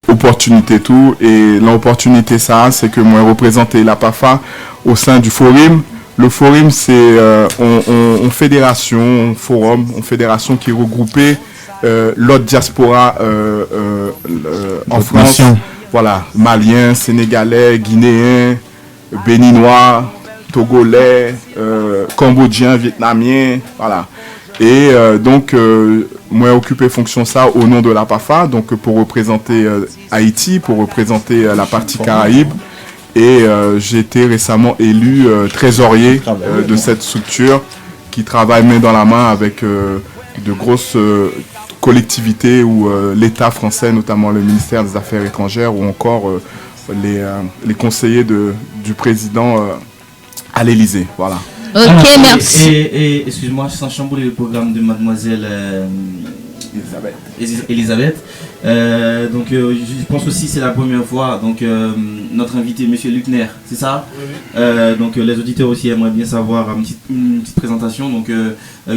opportunité tout. Et l'opportunité, ça, c'est que moi, représenté la PAFA au sein du forum. Le forum, c'est une fédération, un forum, une fédération qui est regroupée l'autre diaspora en France. Nation. Voilà, Maliens, Sénégalais, Guinéens, Béninois, Togolais, Cambodgiens, Vietnamiens, voilà. Et donc, moi, j'ai occupé fonction ça au nom de la PAFA, donc pour représenter Haïti, pour représenter la partie Caraïbes. Et j'ai été récemment élu trésorier de cette structure qui travaille main dans la main avec de grosses collectivités ou l'État français, notamment le ministère des Affaires étrangères ou encore les conseillers du président à l'Élysée. Voilà. Ok, merci. Et excuse-moi, sans chambouler le programme de mademoiselle Elisabeth. Donc je pense aussi que c'est la première fois. Donc notre invité, monsieur Luckner, c'est ça? Oui. Donc les auditeurs aussi aimeraient bien savoir une petite présentation. Donc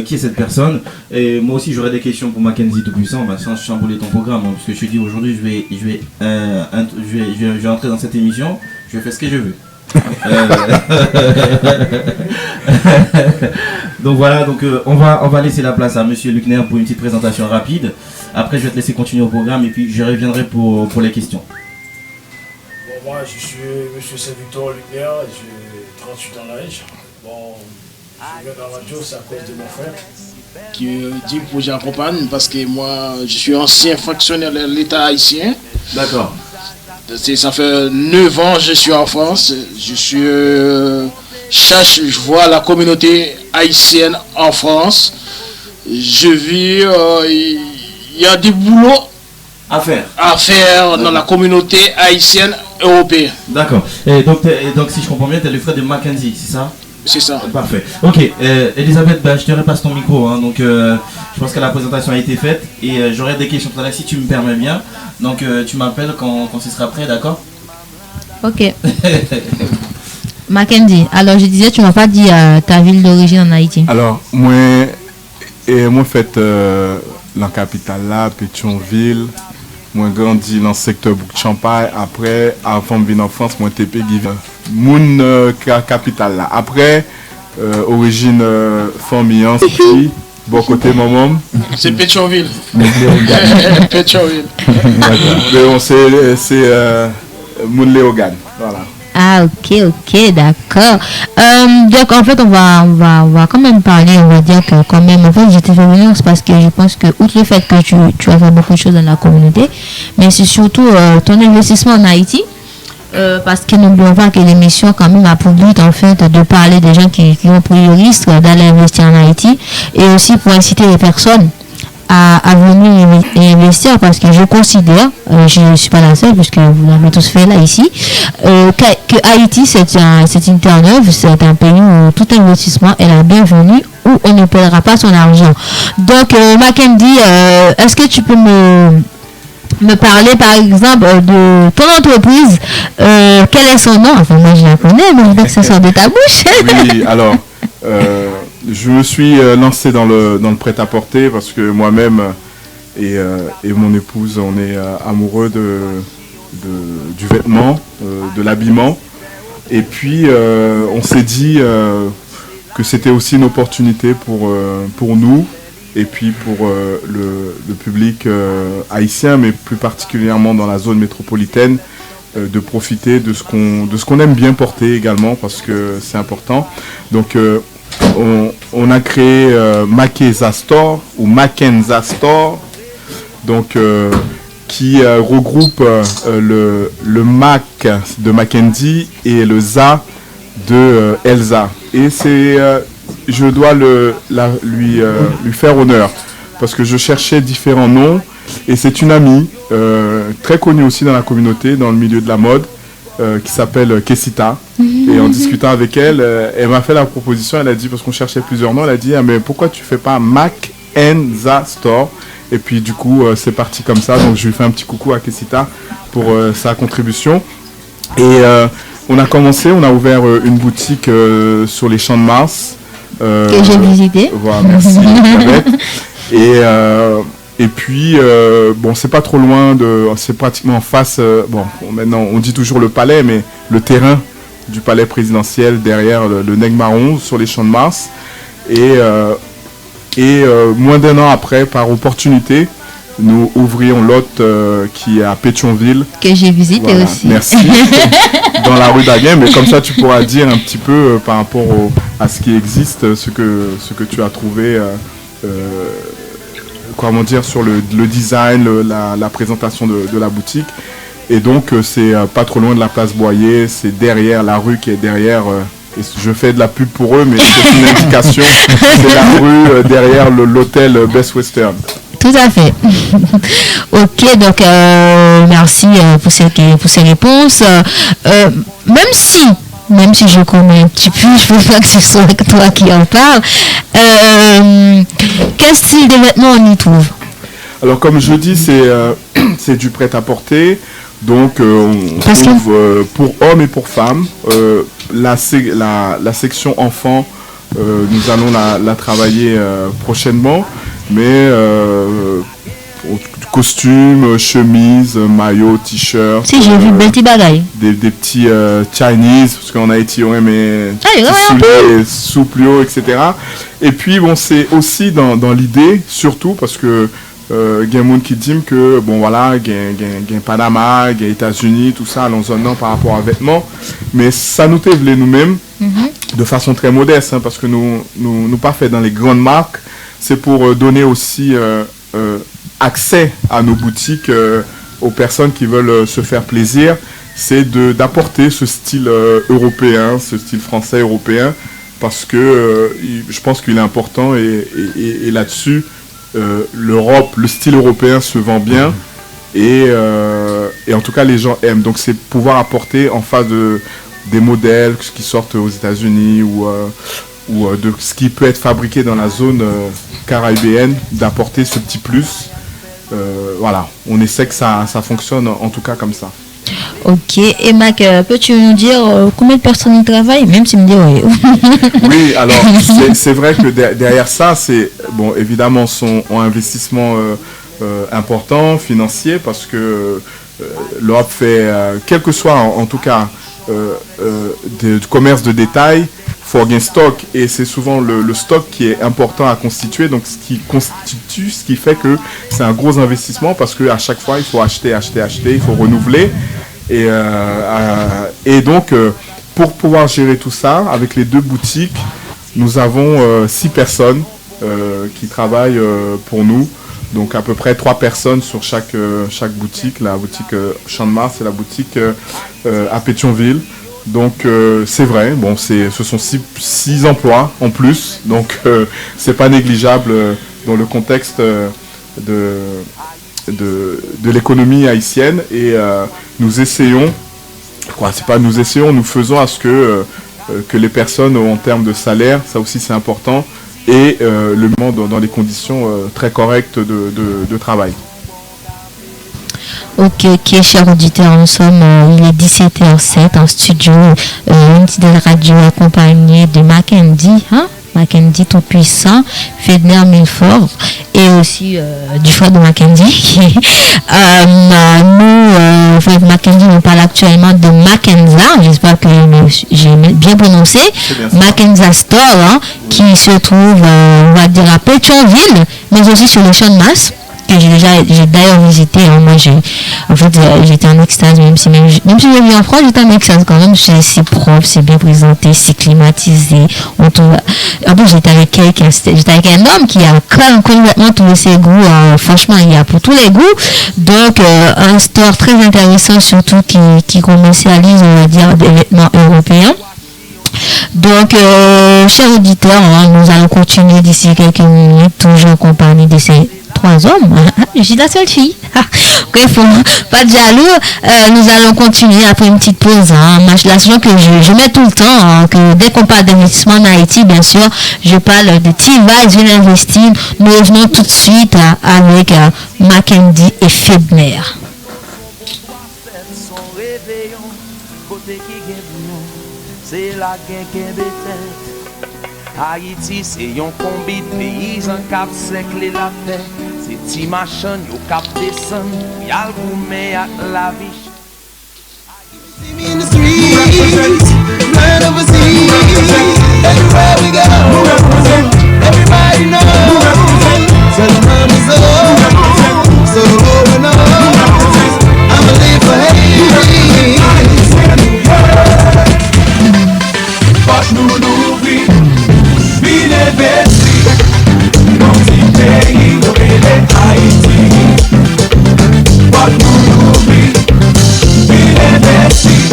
qui est cette personne? Et moi aussi j'aurais des questions pour Mackenzie Tout-Puissant, sans chambouler ton programme, parce que je te dis aujourd'hui je vais entrer dans cette émission, je vais faire ce que je veux. Donc voilà, donc on va laisser la place à monsieur Luckner pour une petite présentation rapide. Après je vais te laisser continuer au programme et puis je reviendrai pour les questions. Bon, moi je suis monsieur Saint-Victor Luckner, j'ai 38 ans d'âge. Bon, je viens dans la radio, c'est à cause de mon frère qui dit pour j'accompagne parce que moi je suis ancien fonctionnaire de l'État haïtien. D'accord. Ça fait 9 ans que je suis en France. Je vois la communauté haïtienne en France. Je vis, il y a du boulot à faire dans la communauté haïtienne européenne. D'accord. Et donc si je comprends bien, tu es le frère de Mackenzie, c'est ça? C'est ça. Parfait. Ok, Elisabeth, je te repasse ton micro. Hein, donc, je pense que la présentation a été faite et j'aurai des questions tout à l'heure si tu me permets bien. Donc, tu m'appelles quand ce sera prêt, d'accord? Ok. Mackenzie, alors je disais, tu m'as pas dit ta ville d'origine en Haïti. Alors, moi fait la capitale là, Pétionville. Moi grandi dans le secteur Bouc-Champagne. Après, avant de venir en France, moi TP mon capitale là. Après, origine famille, c'est bon côté maman. C'est Pétionville. Pétionville. C'est Moun Léogane. Voilà. Ah ok, d'accord. Donc en fait on va quand même parler, on va dire que quand même en fait j'étais fait venir parce que je pense que outre le fait que tu as fait beaucoup de choses dans la communauté, mais c'est surtout ton investissement en Haïti. Parce que n'oublions pas que l'émission quand même a pour but en fait de parler des gens qui ont pris le risque d'aller investir en Haïti et aussi pour inciter les personnes à venir et investir parce que je considère, je ne suis pas la seule puisque vous l'avez tous fait là ici, que Haïti c'est une terre neuve, c'est un pays où tout investissement est la bienvenue, où on ne perdra pas son argent. Donc Mackenzie, est-ce que tu peux me parler par exemple de ton entreprise, quel est son nom? Enfin moi je la connais, mais je veux que ça sort de ta bouche. Oui, alors je me suis lancé dans le prêt-à-porter parce que moi-même et mon épouse, on est amoureux du vêtement, de l'habillement. Et puis on s'est dit que c'était aussi une opportunité pour nous et puis pour le public haïtien, mais plus particulièrement dans la zone métropolitaine, de profiter de ce qu'on aime bien porter également parce que c'est important. Donc on a créé Mackenza Store ou Mackenza Store, donc qui regroupe le Mac de Mackenzie et le ZA de Elsa. Et c'est je dois lui faire honneur parce que je cherchais différents noms et c'est une amie très connue aussi dans la communauté, dans le milieu de la mode, qui s'appelle Kessita. Et en discutant avec elle, elle m'a fait la proposition, elle a dit, parce qu'on cherchait plusieurs noms, elle a dit mais pourquoi tu fais pas Mackenza Store? Et puis du coup c'est parti comme ça, donc je lui fais un petit coucou à Kessita pour sa contribution. Et on a commencé, on a ouvert une boutique sur les Champs de Mars. Que j'ai visité. Voilà, merci. Et puis, bon, c'est pas trop loin c'est pratiquement en face, bon, maintenant on dit toujours le palais, mais le terrain du palais présidentiel derrière le Negmaron sur les Champs de Mars. Et moins d'un an après, par opportunité, nous ouvrions l'hôte qui est à Pétionville. Que j'ai visité aussi. Merci. Dans la rue d'Aguin, mais comme ça tu pourras dire un petit peu par rapport à ce qui existe, ce que tu as trouvé, comment dire, sur le design, la présentation de la boutique. Et donc c'est pas trop loin de la place Boyer, c'est derrière la rue qui est derrière. Et je fais de la pub pour eux, mais c'est une indication. C'est la rue derrière l'hôtel Best Western. Tout à fait. Ok, donc merci pour ces réponses. Même si je connais un petit peu, je veux pas que ce soit toi qui en parle. Quel style de vêtements on y trouve? Alors comme je dis, c'est du prêt-à-porter. Donc on trouve pour hommes et pour femmes. La section enfants, nous allons la travailler prochainement. Mais costumes, chemises, maillots, t-shirts. Si, j'ai vu des petits bagailles. Des petits Chinese, parce qu'en Haïti, on met souliers, souplio, etc. Et puis, bon, c'est aussi dans l'idée, surtout, parce que il y a qui dit que, bon, voilà, il y a Panama, il y a États-Unis, tout ça, dans un an par rapport à vêtements. Mais ça nous voulait nous-mêmes, de façon très modeste, hein, parce que nous pas fait dans les grandes marques. C'est pour donner aussi accès à nos boutiques aux personnes qui veulent se faire plaisir. C'est d'apporter ce style européen, ce style français européen, parce que je pense qu'il est important et là-dessus, l'Europe, le style européen se vend bien et en tout cas les gens aiment. Donc c'est pouvoir apporter en face des modèles qui sortent aux États-Unis ou de ce qui peut être fabriqué dans la zone caribéenne, d'apporter ce petit plus. Voilà, on essaie que ça fonctionne en tout cas comme ça. Ok, et Mac, peux-tu nous dire combien de personnes y travaillent, même si me dis oui. Oui, alors c'est vrai que derrière ça, c'est bon, évidemment son investissement important, financier, parce que l'Europe fait, quel que soit en tout cas du commerce de détail, faut gain stock, et c'est souvent le stock qui est important à constituer, donc ce qui fait que c'est un gros investissement, parce que à chaque fois il faut acheter, il faut renouveler, et donc pour pouvoir gérer tout ça avec les deux boutiques, nous avons 6 personnes qui travaillent pour nous, donc à peu près 3 personnes sur chaque boutique, la boutique Champ de Mars et la boutique à Pétionville. Donc c'est vrai, bon, ce sont 6 emplois en plus, donc c'est pas négligeable dans le contexte de l'économie haïtienne, et nous essayons, nous faisons à ce que les personnes en termes de salaire, ça aussi c'est important, et le monde dans des conditions très correctes de travail. Ok, chers auditeurs, nous sommes, il est 17h07 en studio, une petite radio accompagnée de Mackenzie, Mackenzie tout puissant, Fedner Milford, et aussi du frère de Mackenzie. Mackenzie nous parle actuellement de Mackenza, j'espère que j'ai bien prononcé, Mackenza Store, qui se trouve, on va dire, à Pétionville, mais aussi sur les Champs de Mars. Que j'ai d'ailleurs visité, moi j'étais en extase, même si je vis en France, j'étais en extase quand même. C'est propre, c'est bien présenté, c'est climatisé. En plus j'étais avec un homme qui a complètement tous ses goûts, franchement il y a pour tous les goûts, donc un store très intéressant, surtout qui commercialise, on va dire, des vêtements européens. Donc, chers auditeurs, nous allons continuer d'ici quelques minutes, toujours en compagnie de ces 3 hommes. Je suis la seule fille. Bref, pas de jaloux. Nous allons continuer après une petite pause. La chose que je mets tout le temps, que dès qu'on parle d'investissement en Haïti, bien sûr, je parle de T-Vibes, une investir. Nous revenons tout de suite avec Mackenzie et Fedner. C'est la guerre Haïti, c'est un combi de pays en cap sec la paix. c'est ti machin yo cap descend, yal goume ak la vie. See me in the streets, flying overseas, everywhere we go, everybody knows, tell them I'm so going on, I'ma live for Haiti. Poche nous l'ouvrir, ville investie, dans ce pays, nous est Haïti. Poche nous l'ouvrir, ville investie,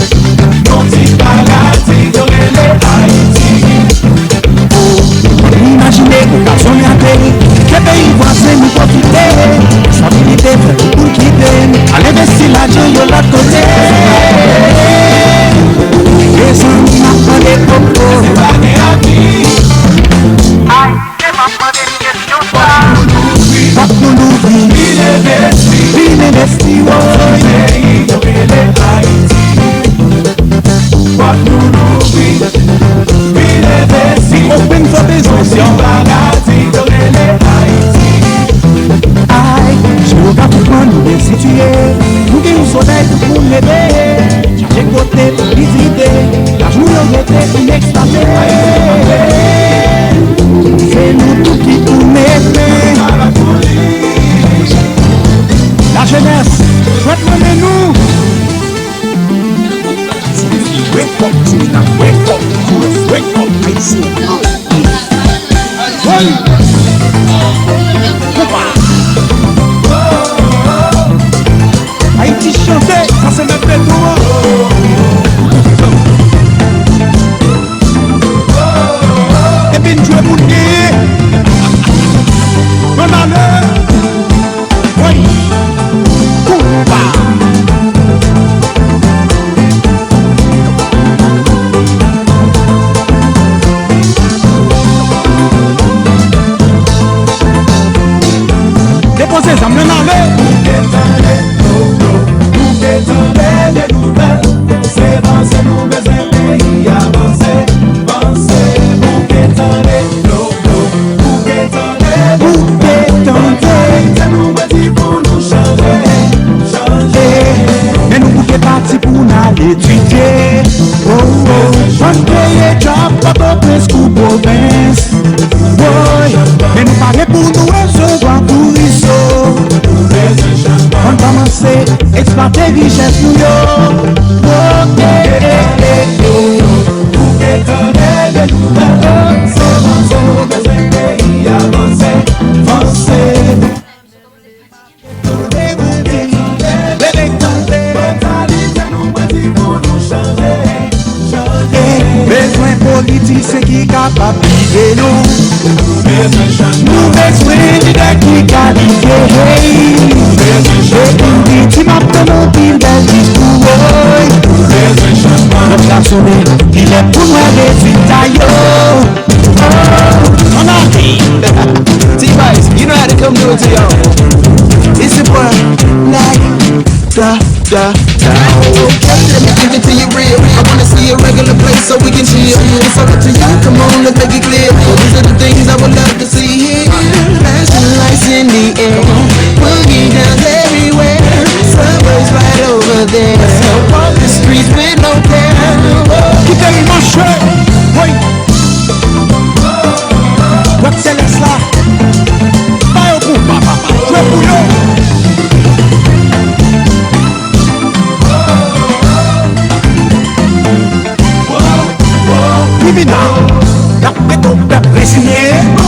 dans ce paradis, nous est Haïti. Imaginez que garçon y a pays, que pays voisin nous profiter, stabilité fait tout quitter, à l'investir l'argent de l'autre côté. Les amis m'ont pas des propos, c'est pas des amis. aïe, c'est ma pas des questions ça. Pas nous l'ouvrir, il investit, ouais. Pays, nous est Haïti. Pas nous l'ouvrir, il investit. Open for business, yo. Paradis, nous est Haïti. Aïe, je regarde tout le monde nous bien situé. Nous qui nous soleil pour nous lever. Chaque côté, les idées. La journée on était inexploitée. C'est nous tout qui nous mettons. La jeunesse, faites-le-nous. Wake up, Tina, wake up, Chorus, wake up, I see. Haïti chanter, ça c'est même fait tout. Et puis tu es pour dire, bonne année. Oui, Kumba. Déposez ça, me n'allez. Les nouvelles, c'est avancer, nous besoin pays avancer, avancer, vous qu'étendez, vous qu'étendez, c'est nous bâtis pour nous changer, Mais nous bouquets partis pour aller étudier. Oh oh, on paye job, pas de presque ou province. Oh, mais nous parlons pour nous recevoir pour Risso. On commence à exploiter richesse nous yo. Oh, vous qu'étendez les nouvelles, c'est avancer, nous besoin pays avancer, avancer. Besoin politique, c'est qui capable de nous. Nous besoin leader qui qualifié. Et qui m'a donné une belle discours. Notre garçon, il est pour moi résultat. On arrive. T-Vice, you know how to come do it to y'all. It's a boy, like, da. Okay, let me give it to you real. I wanna see a regular place so we can chill. It's all up to you, come on, let's make it clear. These are the things I would love to see here. Flashing lights in the air, boogie down everywhere. Subways right over there. So walk the streets with no care. Quittez le marché. Oui. Votre céleste là. Pas au bout, papa. Jouez pour eux. Now, la péto peuple résigné,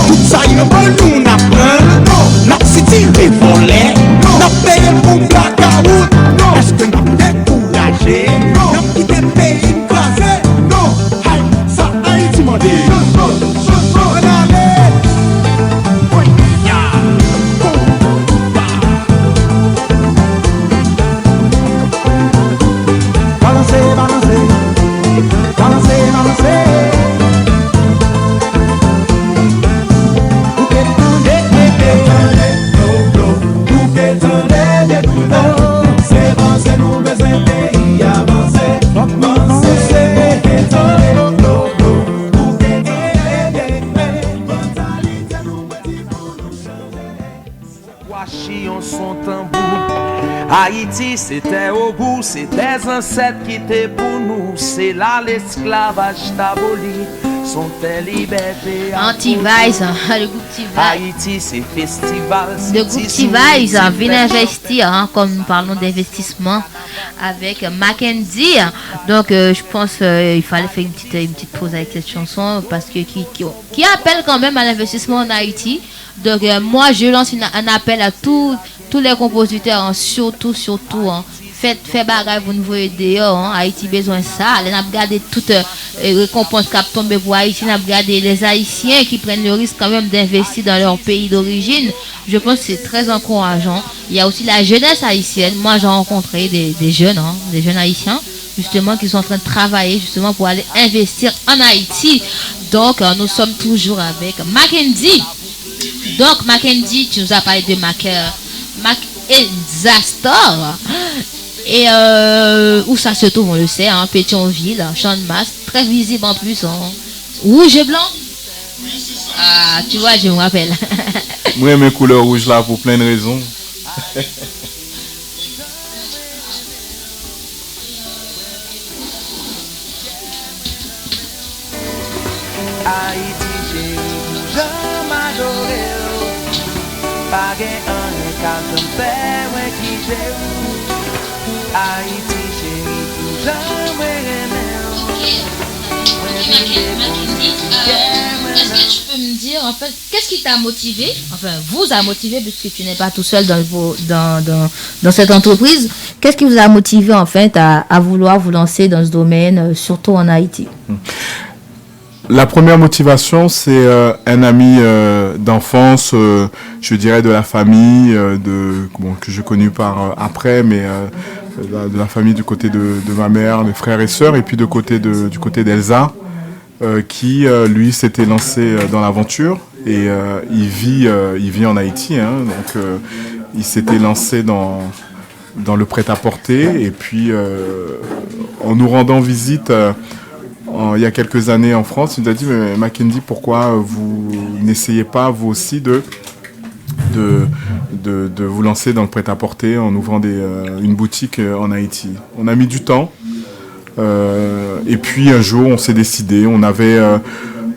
tout ça y est bon nous n'apprend, n'a city les volets, n'a payé pour blackout, est-ce que n'a découragé, n'a quitté pays crasé, non, hey, ça Haïti m'a dit, Haïti, c'était au bout, c'est des ancêtres qui étaient pour nous. C'est là l'esclavage d'aboli, sont tes libertés. Anti-Vice, le groupe T-Vice. Haïti, c'est festival. Le groupe T-Vice vient investir, comme nous parlons d'investissement avec Mackenzie. Donc, je pense qu'il fallait faire une petite pause avec cette chanson parce que qui appelle quand même à l'investissement en Haïti. Donc, moi, je lance un appel à tous les compositeurs, surtout, faites bagaille pour nous voir dehors. Haïti besoin de ça. On a regardé toute récompense qui a tombé pour Haïti. On a regardé les Haïtiens qui prennent le risque quand même d'investir dans leur pays d'origine. Je pense que c'est très encourageant. Il y a aussi la jeunesse haïtienne. Moi, j'ai rencontré des jeunes Haïtiens, justement, qui sont en train de travailler justement pour aller investir en Haïti. Donc, nous sommes toujours avec Mackenzie. Donc, Mackenzie, tu nous as parlé de Mackenzie. Et où ça se trouve, on le sait, Pétionville, Champ de Mars, très visible en plus, rouge et blanc. Ah, tu vois, je me rappelle. Moi, mes couleurs rouges là pour plein de raisons. Haïti, j'ai jamais adoré. Pas un calme père qui j'ai. Haïti, j'ai jamais Est-ce que tu peux me dire, en fait, qu'est-ce qui t'a motivé, enfin, vous a motivé, puisque tu n'es pas tout seul dans cette entreprise, qu'est-ce qui vous a motivé, en fait, à vouloir vous lancer dans ce domaine, surtout en Haïti? La première motivation, c'est un ami d'enfance, je dirais de la famille, que j'ai connu par après, mais de la famille du côté de ma mère, mes frères et sœurs, et puis du côté d'Elsa, qui lui s'était lancé dans l'aventure et il vit en Haïti, donc il s'était lancé dans le prêt-à-porter, et puis en nous rendant visite il y a quelques années en France, il nous a dit mais Mackenzie, pourquoi vous n'essayez pas vous aussi de vous lancer dans le prêt-à-porter en ouvrant une boutique en Haïti. On a mis du temps et puis un jour on s'est décidé, on avait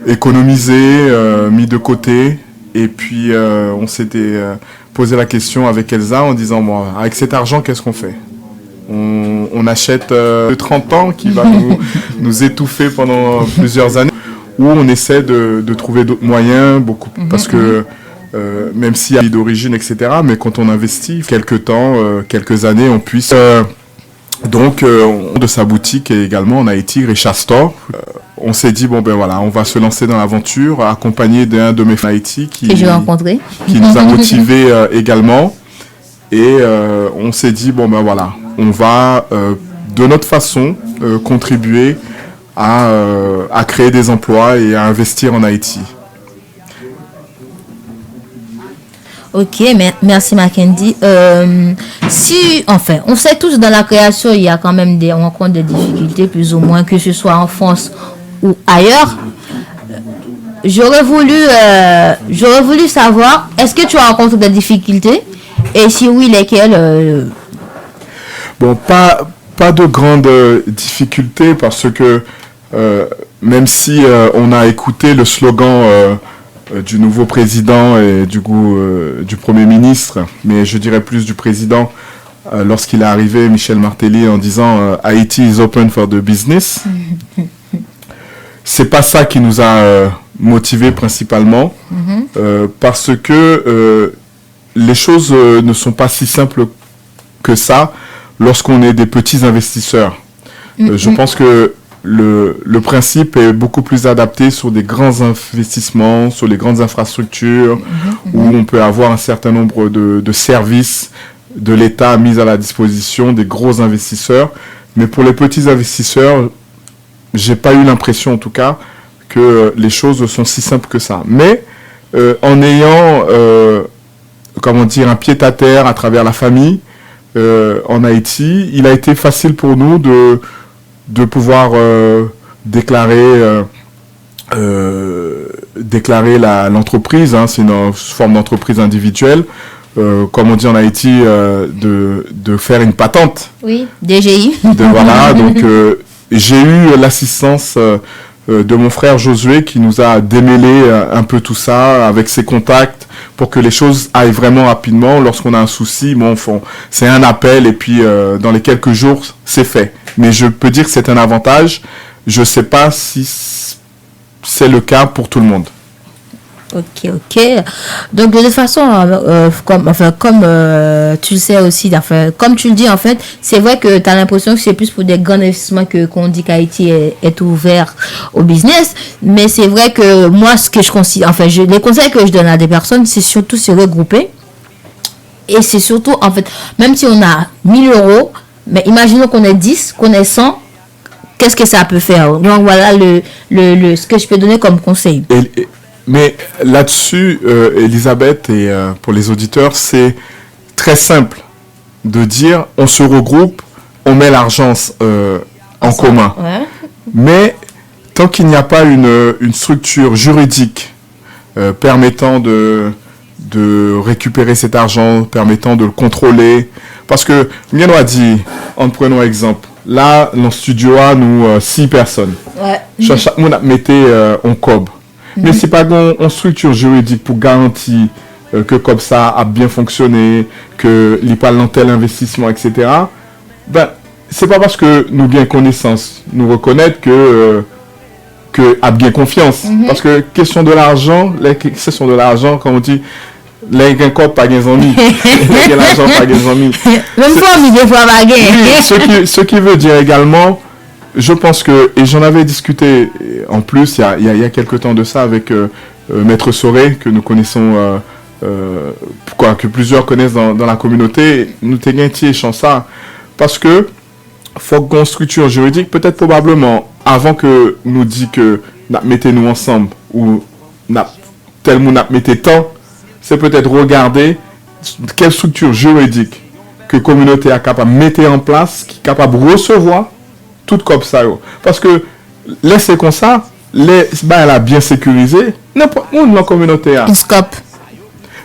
économisé, mis de côté, et puis on s'était posé la question avec Elsa en disant bon, avec cet argent qu'est-ce qu'on fait? On achète 30 ans qui va nous étouffer pendant plusieurs années, ou on essaie de trouver d'autres moyens, parce que même s'il y a d'origine, etc., mais quand on investit quelques temps, quelques années, on puisse... de sa boutique et également en Haïti, Richard Store, on s'est dit, bon ben voilà, on va se lancer dans l'aventure, accompagné d'un de mes frères Haïti qui nous a motivés également. Et on s'est dit, bon ben voilà, on va de notre façon contribuer à créer des emplois et à investir en Haïti. Ok, merci Mackenzie. On sait tous dans la création, il y a quand même des rencontres de difficultés, plus ou moins, que ce soit en France ou ailleurs. J'aurais voulu savoir, est-ce que tu as rencontré des difficultés? Et si oui, lesquelles? Bon, pas de grandes difficultés, parce que même si on a écouté le slogan du nouveau président et du Premier ministre, mais je dirais plus du président, lorsqu'il est arrivé, Michel Martelly, en disant Haiti is open for the business. C'est pas ça qui nous a motivés principalement, parce que les choses ne sont pas si simples que ça lorsqu'on est des petits investisseurs. Je pense que le principe est beaucoup plus adapté sur des grands investissements, sur les grandes infrastructures, où on peut avoir un certain nombre de services de l'État mis à la disposition des gros investisseurs. Mais pour les petits investisseurs, j'ai pas eu l'impression en tout cas que les choses sont si simples que ça. Mais en ayant un pied-à-terre à travers la famille en Haïti, il a été facile pour nous de pouvoir déclarer l'entreprise, c'est une forme d'entreprise individuelle, comme on dit en Haïti, de faire une patente. Oui, DGI. Voilà, donc j'ai eu l'assistance de mon frère Josué qui nous a démêlé un peu tout ça avec ses contacts pour que les choses aillent vraiment rapidement. Lorsqu'on a un souci, c'est un appel et puis dans les quelques jours, c'est fait. Mais je peux dire que c'est un avantage. Je ne sais pas si c'est le cas pour tout le monde. Ok. Donc de toute façon, comme tu le sais aussi, comme tu le dis en fait, c'est vrai que tu as l'impression que c'est plus pour des grands investissements qu'on dit qu'Haïti est ouvert au business. Mais c'est vrai que moi, ce que je considère, les conseils que je donne à des personnes, c'est surtout se regrouper. Et c'est surtout, en fait, même si on a 1000 €, mais imaginons qu'on ait 10, qu'on ait 100, qu'est-ce que ça peut faire? Donc voilà ce que je peux donner comme conseil. Mais là-dessus, Elisabeth, et pour les auditeurs, c'est très simple de dire on se regroupe, on met l'argent en commun. Ouais. Mais tant qu'il n'y a pas une structure juridique permettant de récupérer cet argent, permettant de le contrôler, parce que, bien on a dit, en prenant exemple, là, dans le studio, nous, 6 personnes. Ouais. Chaque monde mettait en cob. Mais c'est pas une structure juridique pour garantir que comme ça a bien fonctionné, que il pas dans tel investissement, etc. C'est pas parce que nous bien connaissance, nous reconnaître que a bien confiance. Parce que question de l'argent, comme on dit, les gains corps pas gains amis. Les l'argent pas gains amis. Même famille des fois pas gain. Ce qui veut dire également, je pense que, et j'en avais discuté en plus il y a quelques temps de ça avec Maître Soré, que nous connaissons, que plusieurs connaissent dans la communauté, nous t'ayons échange ça, parce que faut qu'on structure juridique, peut-être probablement, avant que nous dit que mettez-nous ensemble, ou tel monde mettez tant, c'est peut-être regarder quelle structure juridique que la communauté est capable de mettre en place, qui est capable de recevoir tout comme ça. Parce que laisser comme ça, elle a bien sécurisé, n'importe où dans la communauté a.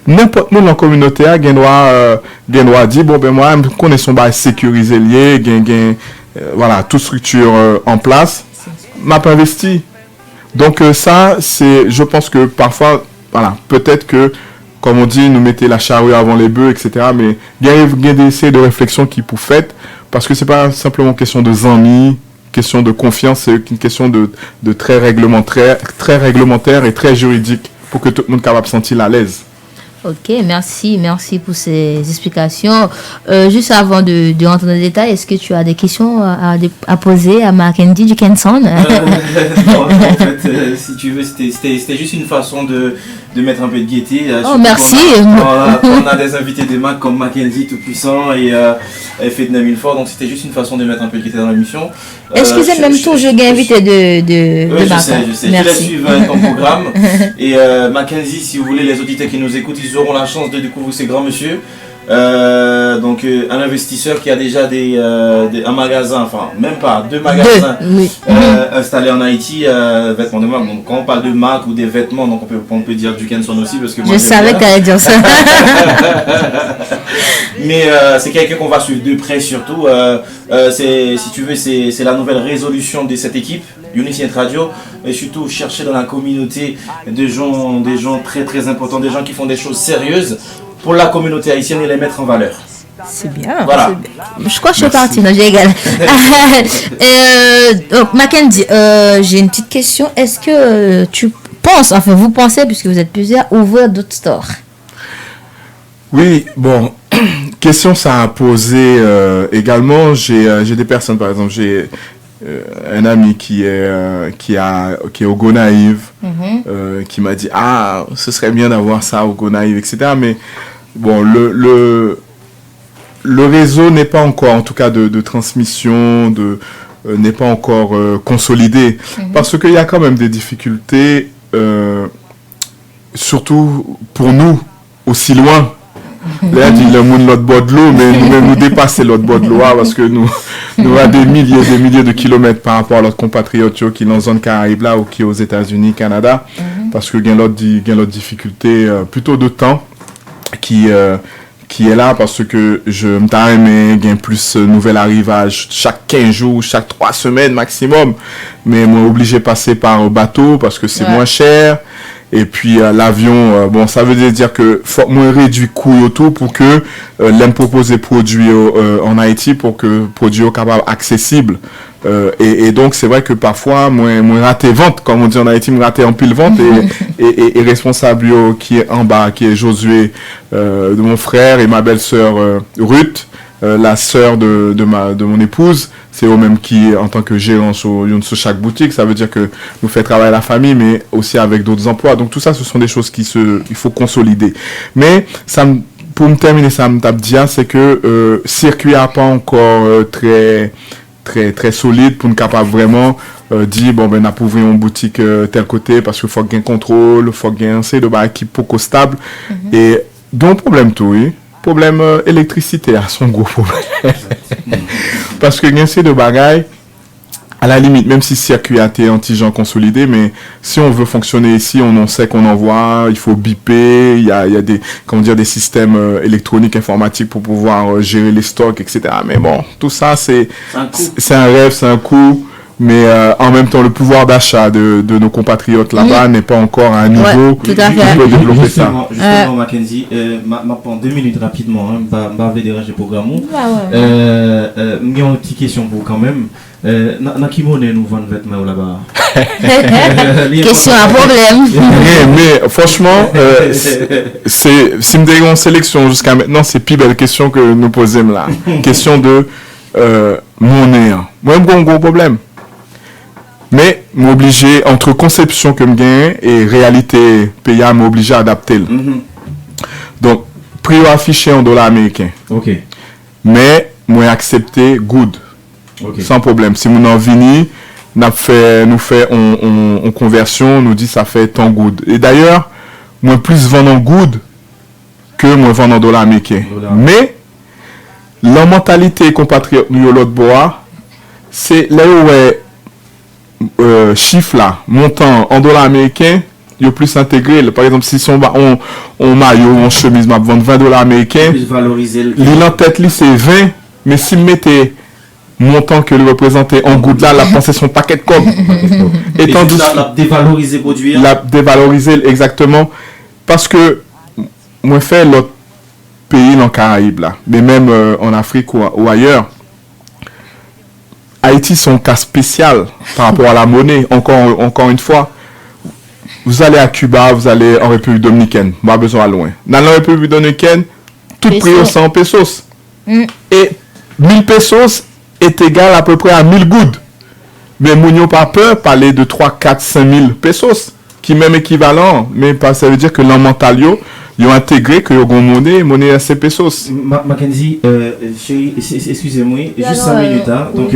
N'importe où dans la communauté a, doit dire, bon ben moi, je connais son bail sécurisé lié, voilà, toute structure en place, m'a pas investi. Donc ça, je pense que parfois, voilà, peut-être que, comme on dit, nous mettez la charrue avant les bœufs, etc. Mais il y a des essais de réflexion qui pour fait, parce que c'est pas simplement une question de zami, question de confiance, c'est une question de très réglementaire et très juridique pour que tout le monde soit capable de se sentir à l'aise. Ok, merci pour ces explications. Juste avant de rentrer dans les détails, est-ce que tu as des questions à poser à Mackenzie Dickinson? Non, en fait, si tu veux, c'était juste une façon de mettre un peu de gaieté. Merci. On a des invités de Mac comme Mackenzie tout-puissant et Fedna Milford, donc c'était juste une façon de mettre un peu de gaieté dans l'émission. Excusez, même tout, je gagne invité de Mac. Je sais. Je vais suivre ton programme. Et Mackenzie, si vous voulez, les auditeurs qui nous écoutent, ils auront la chance de découvrir ces grands monsieur. Donc un investisseur qui a déjà un magasin, enfin même pas 2 magasins installés en Haïti, vêtements de marque. Donc quand on parle de marque ou des vêtements, donc on peut dire Dickinson aussi parce que moi, je savais que tu allais dire ça. Mais c'est quelqu'un qu'on va suivre de près surtout. Si tu veux, c'est la nouvelle résolution de cette équipe Unity Radio, et surtout chercher dans la communauté des gens très très importants, des gens qui font des choses sérieuses pour la communauté haïtienne et les mettre en valeur. C'est bien. Voilà. C'est bien. Je crois que je suis partie, non, j'ai égal. Donc, Mackenzie, j'ai une petite question. Est-ce que tu penses, enfin vous pensez, puisque vous êtes plusieurs, ouvrir d'autres stores? Oui, bon, question ça a posé également. J'ai des personnes, par exemple, j'ai un ami qui est au Gonaïve, qui m'a dit ce serait bien d'avoir ça au Gonaïve, etc. Mais bon, le réseau n'est pas encore, en tout cas de transmission, n'est pas encore consolidé, parce qu'il y a quand même des difficultés, surtout pour nous, aussi loin. Là, dit le monde l'autre bord de l'eau, mais nous dépasser l'autre bord de l'eau, parce que nous avons des milliers de kilomètres par rapport à notre compatriote qui est dans la zone Caraïbe là, ou qui est aux États-Unis, Canada, parce que il y a l'autre difficulté plutôt de temps. qui est là parce que je me aimé gain plus nouvel arrivage chaque 15 jours, chaque 3 semaines maximum, mais moi obligé de passer par bateau parce que c'est moins cher. Et puis l'avion, bon, ça veut dire que faut moins réduire coût et tout pour que l'aime proposer produit en Haïti pour que produit capable accessible. Et donc c'est vrai que parfois moi raté vente, comme on dit en Haïti, me raté en pile vente et responsable qui est en bas, qui est Josué, de mon frère et ma belle-sœur Ruth. La sœur de mon épouse, c'est eux-mêmes qui, en tant que gérant sur chaque boutique, ça veut dire que nous fait travailler la famille, mais aussi avec d'autres emplois. Donc tout ça, ce sont des choses il faut consolider. Mais pour me terminer, ça me tape dire, c'est que circuit n'a pas encore très solide pour nous capable vraiment dire bon ben on a prouvé une boutique tel côté parce qu'il faut qu'il y ait un contrôle, il faut qu'il y ait un C de équipe pour stable et donc problème tout oui. Problème électricité à son gros problème. Parce que c'est de bagaille, à la limite, même si le circuit a été anti-gens consolidé, mais si on veut fonctionner ici, on sait qu'on envoie, il faut biper, il y a des systèmes électroniques, informatiques pour pouvoir gérer les stocks, etc. Mais bon, tout ça, c'est un rêve, c'est un coût. Mais en même temps, le pouvoir d'achat de nos compatriotes là-bas n'est pas encore à un niveau qui peut développer ça. Justement, Mackenzie, pendant 2 minutes rapidement, je vais déranger le programme. Il y a une petite question pour quand même. Dans quelle monnaie nous vendons vêtements là-bas? Question à problème. Mais franchement, si me dérange en sélection jusqu'à maintenant, c'est plus belle question que nous posons là. Question de monnaie. Moi, j'ai un gros problème. Mais m'obligé entre conception que me gagne et réalité payable m'obligé à adapter. Donc prix affiché en dollars américains. OK. Mais moi accepter good. Sans problème. Si mon en vini nous fait on conversion, nous dit ça fait tant good. Et d'ailleurs, moi plus vendre en good que moi vendre en dollars américains. Mais la mentalité compatriote nous l'autre bois, c'est là où chiffre là, montant en dollars américains, il est plus intégré. Par exemple, si on maillot, on chemise, m'a vendre $20 américains, l'île en tête, c'est 20, mais s'il mettait montant que le représentait en goutte là, la pensée son paquet de com. Et tandis la dévaloriser produit. La dévaloriser exactement. Parce que, moi, fait l'autre pays dans le Caraïbe là, mais même en Afrique ou ailleurs, Haïti, c'est un cas spécial par rapport à la monnaie. Encore une fois, vous allez à Cuba, vous allez en République Dominicaine. Pas besoin à loin. Dans la République Dominicaine, tout prix au 100 pesos. Et 1000 pesos est égal à peu près à 1000 goudes. Mais Mounio pas peur parler de 3, 4, 5 000 pesos, qui est même équivalent. Mais ça veut dire que l'an mental, ils ont intégré que ils ont monnaie à 5 pesos. Mackenzie, chérie, excusez-moi, juste 5 minutes. Hein. Donc,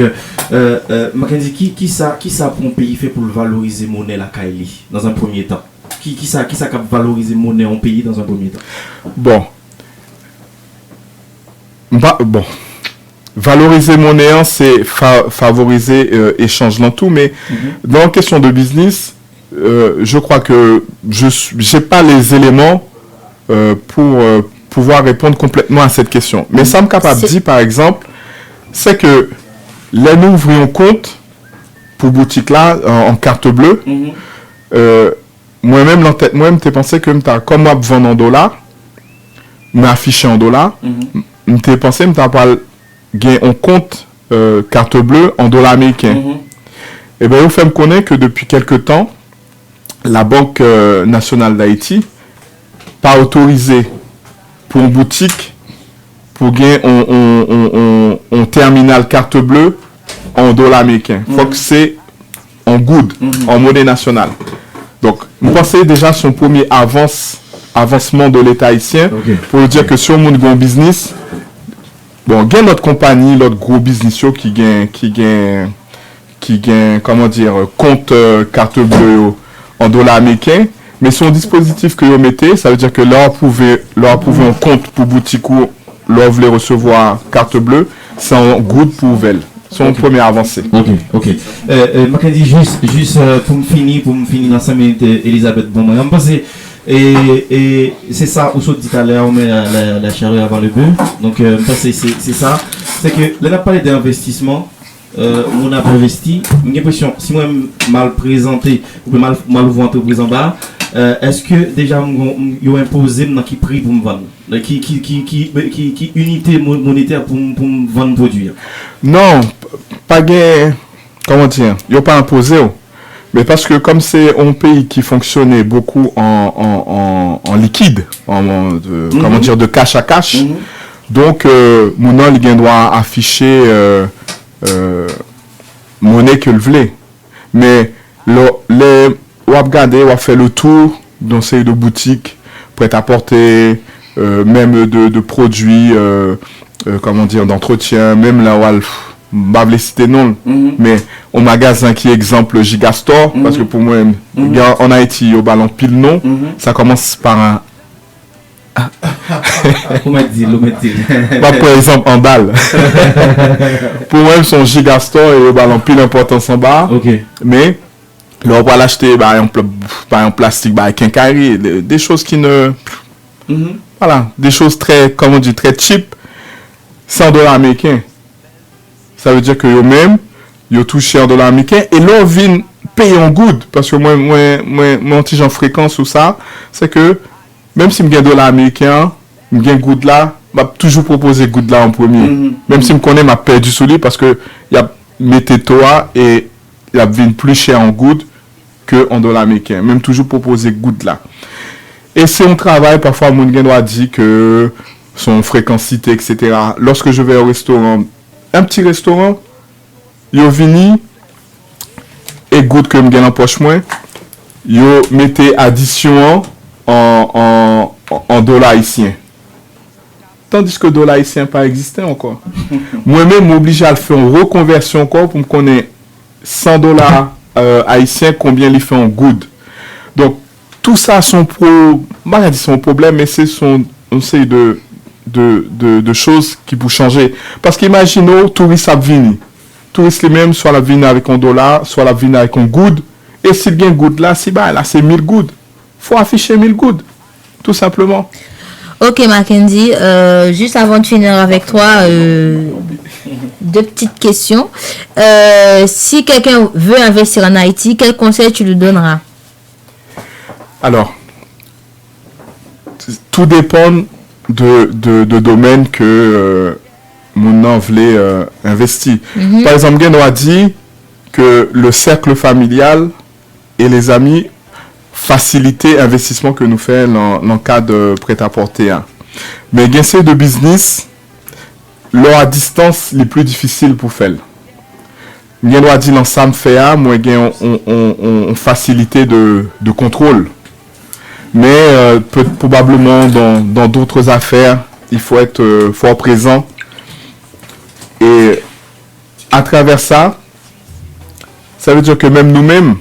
Mackenzie, qui ça pour un pays fait pour valoriser monnaie la Kaili dans un premier temps? Qui ça cap valoriser monnaie en pays dans un premier temps? Bon. Valoriser monnaie, c'est favoriser échange dans tout, mais dans la question de business, je crois que je n'ai pas les éléments pour pouvoir répondre complètement à cette question. Mais ça me capable de dire, par exemple, c'est que là, nous ouvrions compte pour boutique là, en carte bleue. Moi-même, dans tête, moi-même, t'ai pensé que comme moi, vendre en dollars, m'afficher en dollars, t'ai pensé que pas un compte carte bleue en dollars américains. Et bien, vous faites me connaître que depuis quelque temps, la Banque nationale d'Haïti pas autorisé pour une boutique pour gagner un terminal carte bleue en dollars américains. Faut que c'est en good, en monnaie nationale. Donc, vous pensez déjà son premier avancement de l'État haïtien pour dire que si on monte un business, bon, gagne notre compagnie, l'autre gros business qui gagne, comment dire, compte carte bleue en dollars américains. Mais son dispositif que vous mettez, ça veut dire que leur pouvez un compte pour boutique ou leur voulez recevoir carte bleue, c'est un good pour elle. C'est une première avancée. Ok. Mackenzie, juste pour me finir dans 5 minutes, Elisabeth, bon, moi, je pense Et c'est ça, où dit tout à l'heure, on met la charrue avant le bœuf. Donc, c'est ça. C'est que, là, on a parlé d'investissement. On a investi. J'ai l'impression, si moi mal présenté, ou mal ouvert entreprise en bas, est-ce que déjà, ils ont imposé dans qui prix pour me vendre? Qui unité monétaire pour me vendre produit? Non, pas gain. Comment dire? Ils n'ont pas imposé. Mais parce que comme c'est un pays qui fonctionnait beaucoup en liquide, comment dire, de cash à cash, donc mon nom il doit afficher monnaie que le voulait. Mais les on va regarder, on va faire le tour dans ces deux boutiques prêt à porter, même de produits, comment dire, d'entretien, même là où pas les citer non, mais au magasin qui est exemple Gigastore, parce que pour moi, en Haïti, au ballon pile non, ça commence par un. Comment dire, pas par exemple en balle. Pour moi, son Gigastore et au ballon pile importance en bas. Mais là, on va l'acheter en plastique, quincaillerie, des choses qui ne. Voilà, des choses très, comment on dit, très cheap, $100 américains. Ça veut dire que eux-mêmes, ils touchent $1 américain et là, on vient payer en good. Parce que moi, mon petit en fréquence ou ça, c'est que même si je gagne $1 américain, je gagne good là, je vais toujours proposer good là en premier. Même si je connais ma perdu sous lui parce que il y a mes toi et il y a plus cher en good que en $1 américain. Même toujours proposer good là. Et c'est un travail, parfois, mon gars doit dire que son fréquencité, etc. Lorsque je vais au restaurant, un petit restaurant, yo vini et goûte que m'gagne en poche moins, yo mettez addition en dollars haïtiens. Tandis que dollar haïtien pas existé encore. Moi-même m'oblige à le faire en reconversion encore pour me connaître $100 haïtiens combien il fait en good. Donc tout ça son problème, mais c'est on sait de choses qui peuvent changer. Parce qu'imaginons, touristes à venir. Touristes les-mêmes, soit la venir avec un dollar, soit la venir avec un good. Et si bien good là, là c'est 1000 good. Faut afficher 1000 good. Tout simplement. Ok Mackenzie, juste avant de finir avec toi, deux petites questions. Si quelqu'un veut investir en Haïti, quel conseil tu lui donneras? Alors, tout dépend de domaines que mon nom voulait investir. Par exemple, on a dit que le cercle familial et les amis faciliter l'investissement que nous faisons dans le cadre de prêt-à-porter. Mais il y a de business, leur à distance, les plus difficiles pour faire. Il y a dit l'ensemble fait, moi, il y a une facilité de contrôle. Mais probablement dans d'autres affaires, il faut être fort présent. Et à travers ça, ça veut dire que même nous-mêmes,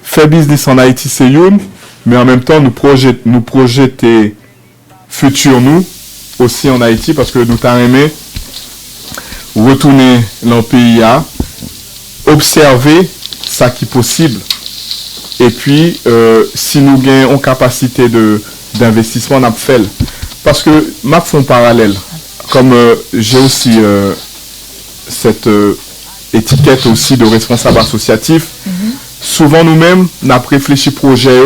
faire business en Haïti, c'est une, mais en même temps, nous projeter futur nous aussi en Haïti parce que nous t'avons aimé retourner dans le pays, observer ça qui est possible. Et puis, si nous gagnons une capacité d'investissement, on a fait. Parce que, ma fond parallèle, comme j'ai aussi cette étiquette aussi de responsable associatif, souvent nous-mêmes, on a réfléchi projet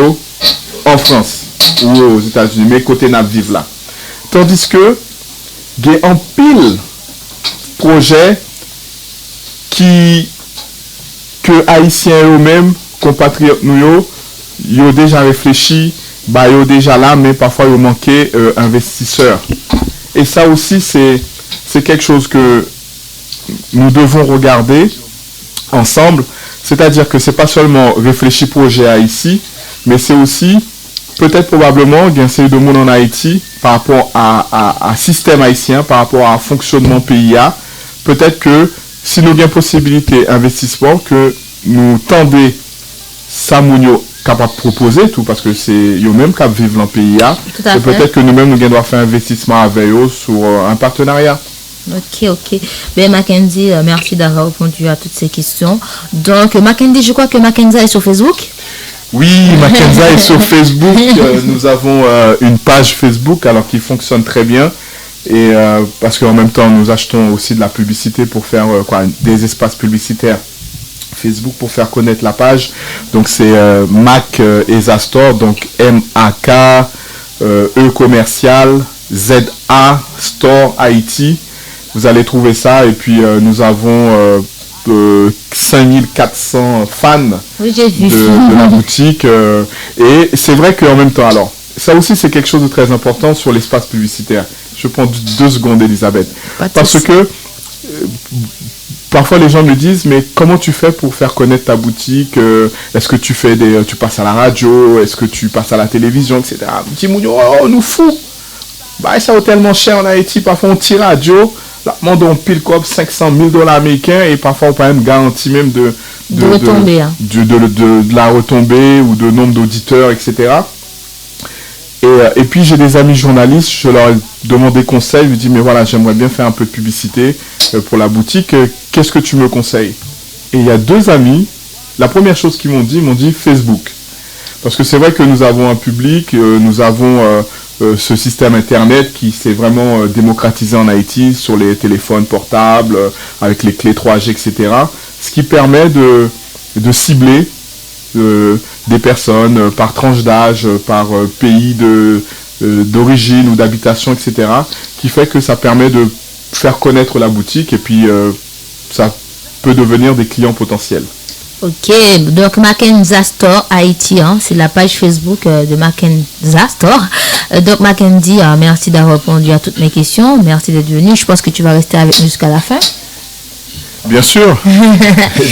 en France ou aux États-Unis, mais côté nous vivons là. Tandis que, il y a un pile projet que Haïtiens eux-mêmes, compatriotes nous, ils ont déjà réfléchi, ils ont déjà là, mais parfois ils ont manqué investisseurs. Et ça aussi, c'est quelque chose que nous devons regarder ensemble. C'est-à-dire que c'est pas seulement réfléchir projet à ici, mais c'est aussi peut-être probablement il y a un série de monde en Haïti par rapport à système haïtien, par rapport à fonctionnement PIA. Peut-être que si nous avons possibilité d'investissement, que nous tendons ça nous capable de proposer tout parce que c'est eux-mêmes qui vivent dans le PIA. Et peut-être que nous-mêmes nous devons faire un investissement avec eux sur un partenariat. Ok. Ben Mackenzie, merci d'avoir répondu à toutes ces questions. Donc Mackenzie, je crois que Mackenzie est sur Facebook. Oui, Mackenza est sur Facebook. Nous avons une page Facebook alors qui fonctionne très bien. Et parce qu'en même temps, nous achetons aussi de la publicité pour faire des espaces publicitaires Facebook pour faire connaître la page. Donc c'est Mac Eza Store, donc MAK E commercial ZA Store Haïti. Vous allez trouver ça. Et puis nous avons 5400 fans de la boutique. Et c'est vrai qu'en même temps, alors, ça aussi c'est quelque chose de très important sur l'espace publicitaire. Je prends 2 secondes, Elisabeth. Parce que parfois les gens me disent, mais comment tu fais pour faire connaître ta boutique? Est-ce que tu passes à la radio? Est-ce que tu passes à la télévision, etc. Petit mounio, oh, nous fou. Bah, ça vaut tellement cher en Haïti. Parfois on tire radio. Là, on pile comme $500,000 américains et parfois on peut même garantir même de la retombée ou de nombre d'auditeurs, etc. Et puis j'ai des amis journalistes, je leur ai demandé conseil, je lui ai dit mais voilà, j'aimerais bien faire un peu de publicité pour la boutique, qu'est-ce que tu me conseilles? Et il y a 2 amis, la première chose qu'ils m'ont dit Facebook. Parce que c'est vrai que nous avons un public, nous avons ce système internet qui s'est vraiment démocratisé en Haïti sur les téléphones portables, avec les clés 3G, etc. Ce qui permet de cibler des personnes par tranche d'âge, par pays d'origine ou d'habitation, etc. Qui fait que ça permet de faire connaître la boutique et puis ça peut devenir des clients potentiels. Ok, donc Mackenza Store Haïti, hein, c'est la page Facebook de Mackenza Store. Donc Mackenzie, merci d'avoir répondu à toutes mes questions, merci d'être venu. Je pense que tu vas rester avec nous jusqu'à la fin. Bien sûr.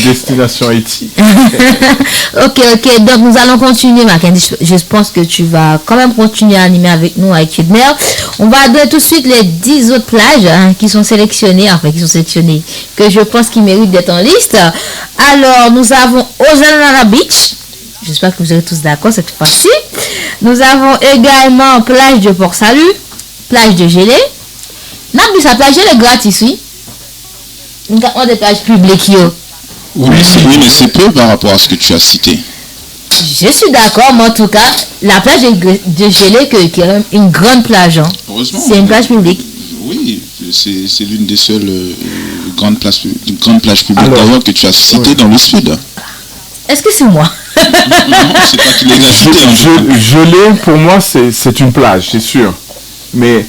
Destination Haïti. Ok. Donc, nous allons continuer, Mackenzie. Je pense que tu vas quand même continuer à animer avec nous, avec Fidner. On va donner tout de suite les 10 autres plages qui sont sélectionnées, que je pense qu'ils méritent d'être en liste. Alors, nous avons Ozanana Beach. J'espère que vous êtes tous d'accord cette fois-ci. Nous avons également plage de Port-Salut, plage de Gelée. Nabis, la plage est gratis, oui. Nous avons des plages publiques. Oui, mais c'est peu par rapport à ce que tu as cité. Je suis d'accord, mais en tout cas, la plage de Gelée, qui est une grande plage. Hein. Heureusement. C'est une plage publique. Oui, c'est l'une des seules grandes plages publiques d'ailleurs que tu as citées dans le sud. Est-ce que c'est moi? Non, c'est pas qu'il les a citées. Gelée, pour moi, c'est une plage, c'est sûr. Mais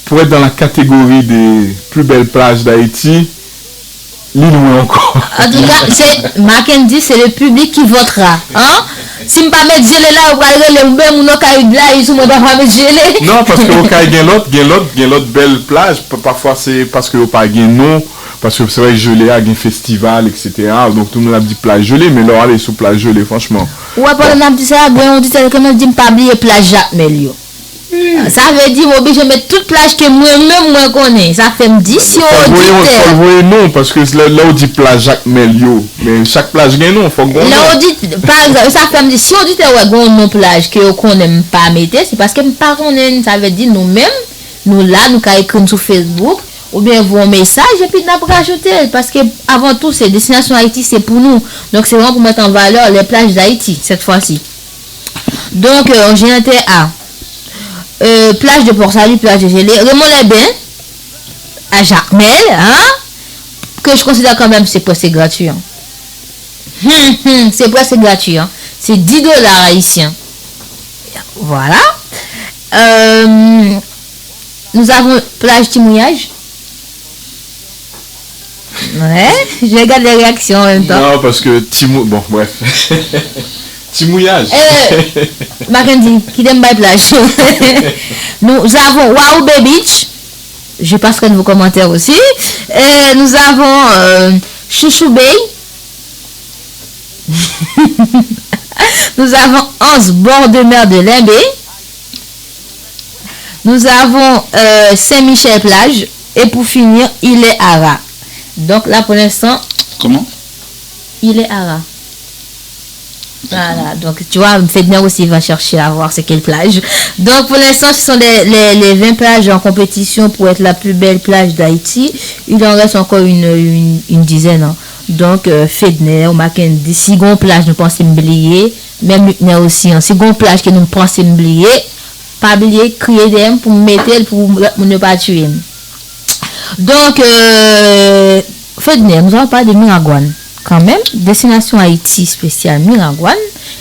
pour être dans la catégorie des plus belles plages d'Haïti, l'île encore. En tout cas, Mackenzie, c'est le public qui votera. Hein? Si je ne pas mettre gelé là, vous allez le même ou non, ils sont pas mettre gelé. Non, parce que vous avez l'autre belle plage. Parfois, c'est parce que vous n'avez pas non. Parce que c'est vrai que gelé a un festival, etc. Donc tout le monde a dit plage gelée, mais là, allez sur plage gelée, franchement. Ouais, pendant qu'on dit ça, on dit que même dit pas oublier plage Jacques Melio. Ça veut dire obligé de mettre toute plage que moi-même moi connais. Ça fait me dire si on dit non parce que là on dit plage Jacques Melio, mais chaque plage gagne non, faut qu'on. Là on dit par exemple, ça fait me dire si on dit ouais gon non plage que on n'aime pas mettre, c'est parce que pas connaît, ça veut dire nous-mêmes, nous là nous ca écrire sur Facebook ou bien vous un message et puis n'a pas rajouter parce que avant tout c'est destination Haïti, c'est pour nous. Donc c'est vraiment pour mettre en valeur les plages d'Haïti cette fois-ci. Donc on j'ai à plage de Port-Salut, plage de Gelée, Raymond-les-Bains, à Jacmel, hein, que je considère quand même c'est presque gratuit. Hein. C'est presque gratuit. Hein. C'est $10 haïtiens. Voilà. Nous avons plage Timouillage. Ouais, je regarde les réactions en même temps. Non, parce que bon, bref. Timouillage. Mackenzie, qui t'aime pas plage. Nous avons Waoube Beach. Je passerai de vos commentaires aussi. Nous avons Chouchou Bay. Nous avons 11 bords de mer de Limbé. Nous avons Saint-Michel plage. Et pour finir, il est Ara. Donc là pour l'instant. Comment? Il est Ara. Voilà, donc tu vois, Fedner aussi va chercher à voir c'est quelle plage. Donc pour l'instant, ce sont les 20 plages en compétition pour être la plus belle plage d'Haïti. Il en reste encore une dizaine. Hein. Donc Fedner, Mackenzie, Sigon plage, je pense oublier. même Lutner aussi, hein. C'est une plage que nous pensons oublier. Pas oublier, crier d'elle pour mettre pour ne pas tuer. Donc, Fedner, nous allons parler de Miragouane. Quand même, destination Haïti spéciale Miragouane.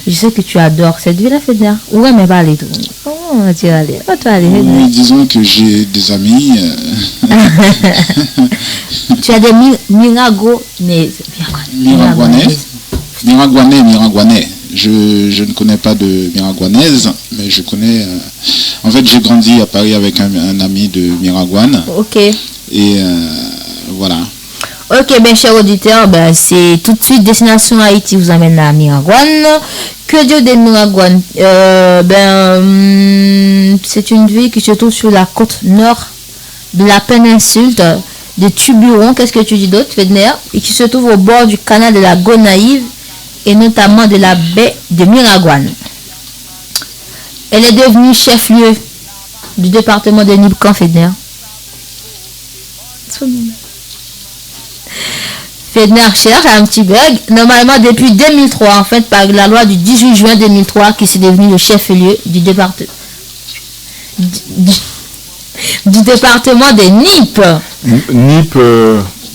Je sais que tu adores cette ville, Fedner. Où est-ce que tu aller tout? Comment tu vas aller? Oui, disons que j'ai des amis. Tu as des Miragouanaises. Miragouanais. Je ne connais pas de Miragouanaise, mais je connais. En fait, j'ai grandi à Paris avec un ami de Miragouane. Ok. Et voilà. Ok, bien chers auditeurs, c'est tout de suite Destination Haïti vous amène à Miragouane. Que Dieu de Miragouane. C'est une ville qui se trouve sur la côte nord de la péninsule de Tiburon. Qu'est-ce que tu dis d'autre, Fedner? Et qui se trouve au bord du canal de la Gonaïve et notamment de la baie de Miragouane. Elle est devenue chef-lieu du département de Nibkan, Fedner. Fedner cherche un petit bug. Normalement, depuis 2003, en fait, par la loi du 18 juin 2003, qui s'est devenu le chef-lieu du département du département de Nip. Nip,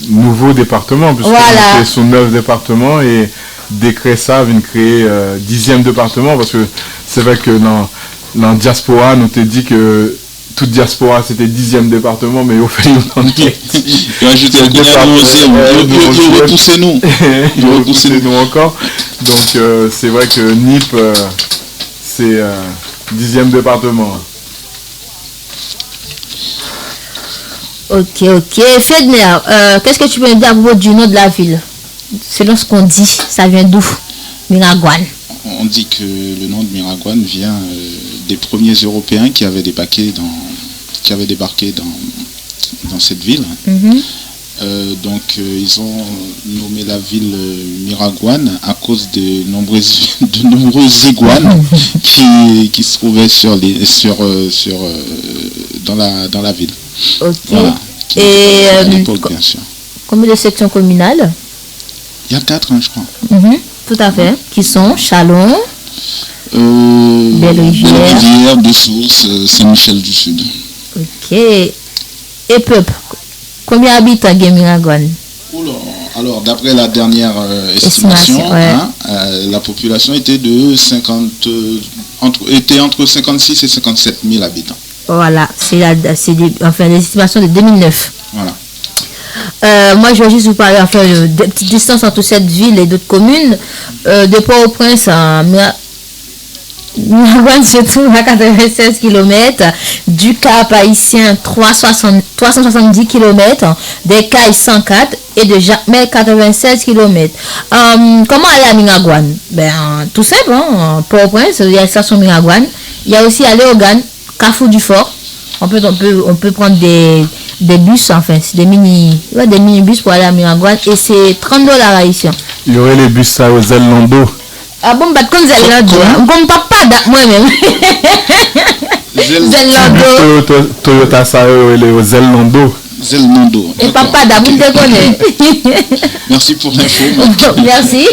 nouveau département, puisque voilà. c'est son 9 départements et décret ça vient créer 10e département, parce que c'est vrai que dans diaspora, nous t'a dit que toute diaspora c'était 10e département, mais au fait on en est. Il repoussez nous. Il repoussez nous encore. Donc c'est vrai que Nip c'est 10e département. Ok. Fedner, qu'est-ce que tu peux me dire à propos du nom de la ville? Selon ce qu'on dit, ça vient d'où? Miragouane. On dit que le nom de Miragouane vient des premiers Européens qui avaient débarqué dans cette ville. Donc ils ont nommé la ville Miragouane à cause de nombreuses iguanes qui se trouvaient dans la ville. Ok. Voilà. Et à l'époque, bien sûr. Combien de sections communales? Il y a 4, hein, je crois. Tout à fait. Qui sont Chalon, Belle-Rivière, Deux Sources, Saint-Michel du Sud. Ok. Et peuple, combien d'habitants à Miragouane? Alors, d'après la dernière estimation, la population était entre 56 et 57 000 habitants. Voilà, c'est les estimations de 2009. Voilà. Moi, je vais juste vous parler de petites distances entre cette ville et d'autres communes. De Port-au-Prince à Miragouane se trouve à 96 km, du Cap Haïtien 370 km, des Cailles 104 et de Jacmel 96 km. Comment aller à Miragouane? Tout simple, hein? Port-au-Prince, il y a la station Miragouane. Il y a aussi à Léogane, Carrefour du Fort. On peut prendre des bus, enfin, c'est des minibus pour aller à Miragouane et c'est $30 haïtiens. Il y aurait les bus ça aux Zellando. Ah bon, comme Zellando, comme papa moi-même. Zellando. Toyota ça aux Zellando. Et papa d'abord te connaît. Merci pour l'info. Merci.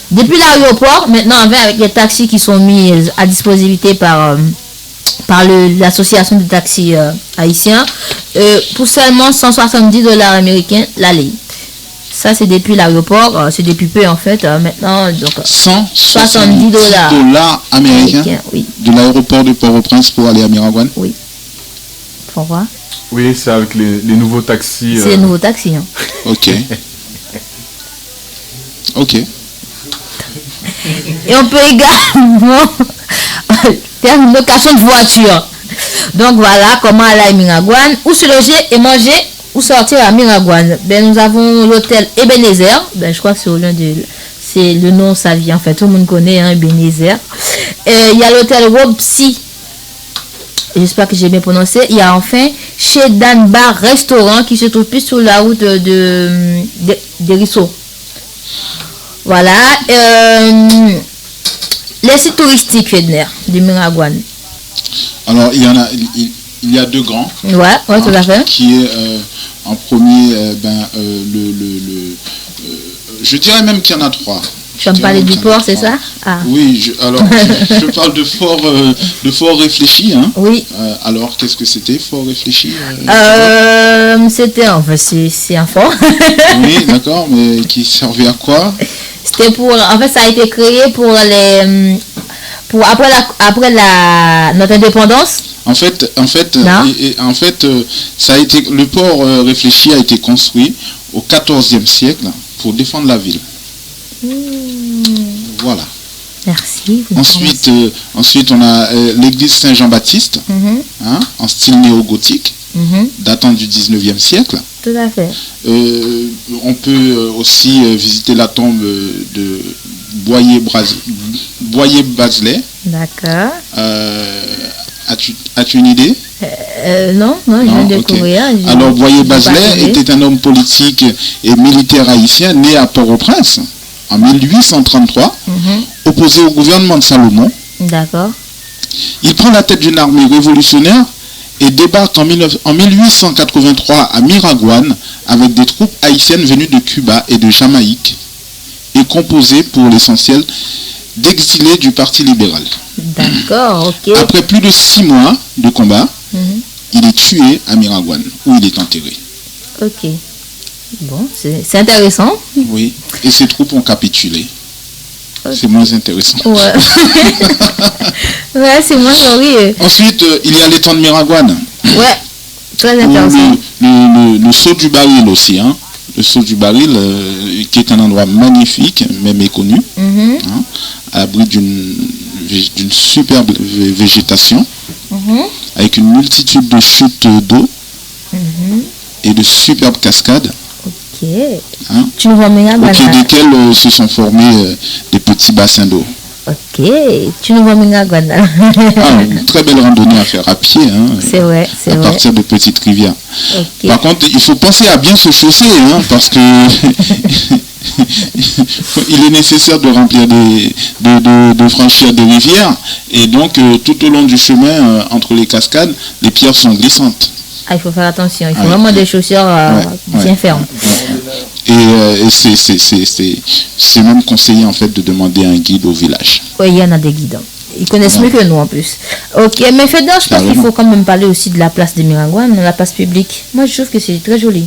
Depuis l'aéroport, maintenant avec les taxis qui sont mis à disposition par l'association de taxis haïtiens, pour seulement $170 américains l'aller. Ça c'est depuis l'aéroport, c'est depuis peu en fait. Maintenant donc $170 américains, oui. De l'aéroport de Port-au-Prince pour aller à Miragouane. Oui. Pourquoi? Oui, c'est avec les nouveaux taxis. C'est les nouveaux taxis. Hein. Ok. Ok. Et on peut également faire une location de voiture. Donc voilà comment aller à Miragouane, où se loger et manger, ou sortir à Miragouane. Nous avons l'hôtel Ebenezer. Je crois que c'est le nom, ça vient. En fait, tout le monde connaît Ebenezer. Il y a l'hôtel Robsi. J'espère que j'ai bien prononcé. Il y a enfin chez Dan Bar Restaurant qui se trouve plus sur la route de Risseaux. Voilà. Les sites touristiques, Fedner, de Miragouane. Alors, il y a deux grands. Ouais, tout à fait. Qui est en premier, je dirais même qu'il y en a trois. Tu vas me parler du port, c'est ça? Ah. Oui, je parle de fort réfléchi. Hein. Oui. Alors, qu'est-ce que c'était, fort réfléchi C'était, en fait, c'est un fort. Oui, d'accord, mais qui servait à quoi? C'était en fait, ça a été créé après notre indépendance. En fait, ça a été, le port réfléchi a été construit au XIVe siècle pour défendre la ville. Voilà. Merci. Ensuite, on a l'église Saint-Jean-Baptiste, en style néo-gothique, datant du 19e siècle. Tout à fait. On peut aussi visiter la tombe de Boyer-Bazelet. D'accord. As-tu une idée? Non, je viens de découvrir. Alors, Boyer-Bazelet était un homme politique et militaire haïtien né à Port-au-Prince en 1833, opposé au gouvernement de Salomon. D'accord. Il prend la tête d'une armée révolutionnaire et débarque en 1883 à Miraguane avec des troupes haïtiennes venues de Cuba et de Jamaïque et composées pour l'essentiel d'exilés du Parti libéral. D'accord, ok. Après plus de 6 mois de combat, il est tué à Miraguane, où il est enterré. Ok. Bon, c'est intéressant. Oui, et ses troupes ont capitulé. Okay. C'est moins intéressant. Ouais, ouais, c'est moins oui. Ensuite, il y a l'étang de Miraguane. Ouais, très intéressant. Le saut du baril aussi, hein. Le saut du baril, qui est un endroit magnifique, mais méconnu, à l'abri d'une superbe végétation, avec une multitude de chutes d'eau et de superbes cascades. Ok. Tu nous vois Miraguane. Au pied desquels se sont formés des petits bassins d'eau. Ok. Tu nous vois Miraguane. Une très belle randonnée à faire à pied. Hein, c'est vrai, c'est vrai. À partir de petites rivières. Okay. Par contre, il faut penser à bien se chausser, hein, parce que il est nécessaire de remplir de franchir des rivières. Et donc, tout au long du chemin, entre les cascades, les pierres sont glissantes. Ah, il faut faire attention, il faut vraiment des chaussures bien fermes. Et c'est même conseillé en fait de demander un guide au village. Oui, il y en a des guides. Ils connaissent mieux que nous en plus. Ok, mais Fédor, je pense qu'il faut quand même parler aussi de la place de Miraguane, la place publique. Moi, je trouve que c'est très joli.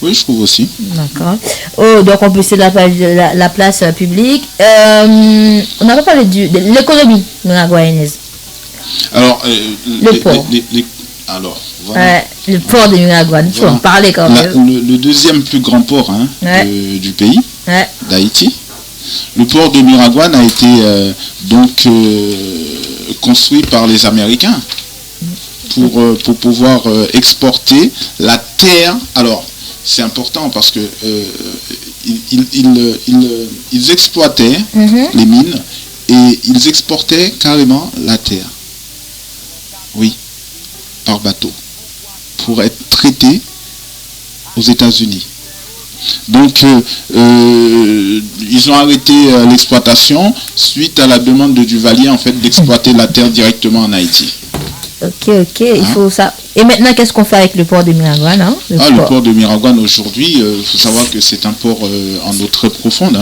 Oui, je trouve aussi. D'accord. Oh, donc on peut essayer la place publique. On n'a pas parlé de l'économie miraguanaise. Alors, le port. Alors, voilà. Le port de Miraguane, il faut en parler quand même. Le deuxième plus grand port du pays, d'Haïti. Le port de Miraguane a été construit par les Américains pour pouvoir exporter la terre. Alors, c'est important parce que ils exploitaient les mines et ils exportaient carrément la terre. Oui. Par bateau, pour être traité aux États-Unis. Donc, ils ont arrêté l'exploitation suite à la demande de Duvalier en fait d'exploiter la terre directement en Haïti. Ok, il faut ça. Et maintenant, qu'est-ce qu'on fait avec le port de Miraguane, le port de Miraguane aujourd'hui, il faut savoir que c'est un port en eau très profonde.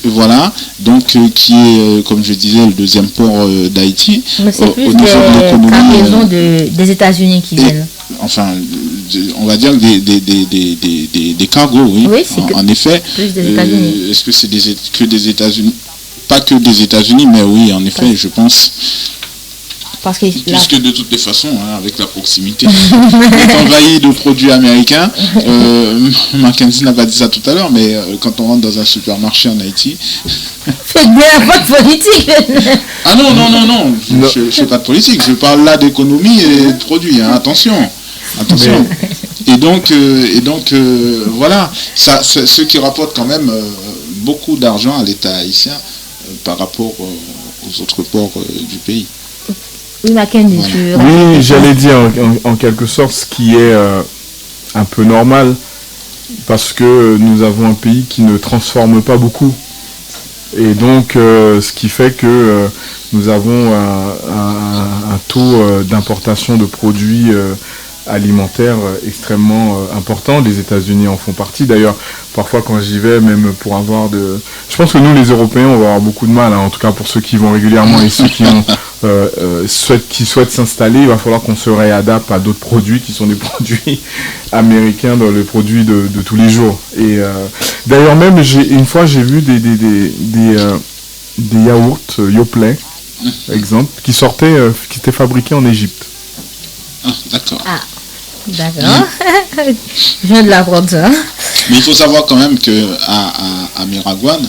Voilà, donc qui est, comme je disais, le deuxième port d'Haïti. Mais c'est plus des cargaisons des États-Unis qui viennent. Enfin, on va dire des cargos, oui. En effet. Plus des États-Unis. Est-ce que c'est que des États-Unis? Pas que des États-Unis, mais oui, en effet, je pense. Puisque de toutes les façons, avec la proximité, on est envahi de produits américains. Mackenzie n'a pas dit ça tout à l'heure, mais quand on rentre dans un supermarché en Haïti... Faites bien la politique. Ah non, je ne fais pas de politique, je parle là d'économie et de produits, attention. Et donc voilà, ce qui rapporte quand même beaucoup d'argent à l'État haïtien par rapport aux autres ports du pays. Oui, Mackenzie, oui, j'allais dire en quelque sorte ce qui est un peu normal, parce que nous avons un pays qui ne transforme pas beaucoup. Et donc, ce qui fait que nous avons un taux d'importation de produits alimentaires extrêmement important. Les États-Unis en font partie. D'ailleurs, parfois quand j'y vais, même pour avoir de... Je pense que nous les Européens, on va avoir beaucoup de mal, hein, en tout cas pour ceux qui vont régulièrement et ceux qui souhaitent s'installer, il va falloir qu'on se réadapte à d'autres produits qui sont des produits américains, dans les produits de tous les jours. Et d'ailleurs même, une fois j'ai vu des yaourts Yoplait, exemple, qui étaient fabriqués en Égypte. Ah, d'accord. Ah, d'accord. Je viens de l'apprendre ça. Mais il faut savoir quand même que à Miragoâne,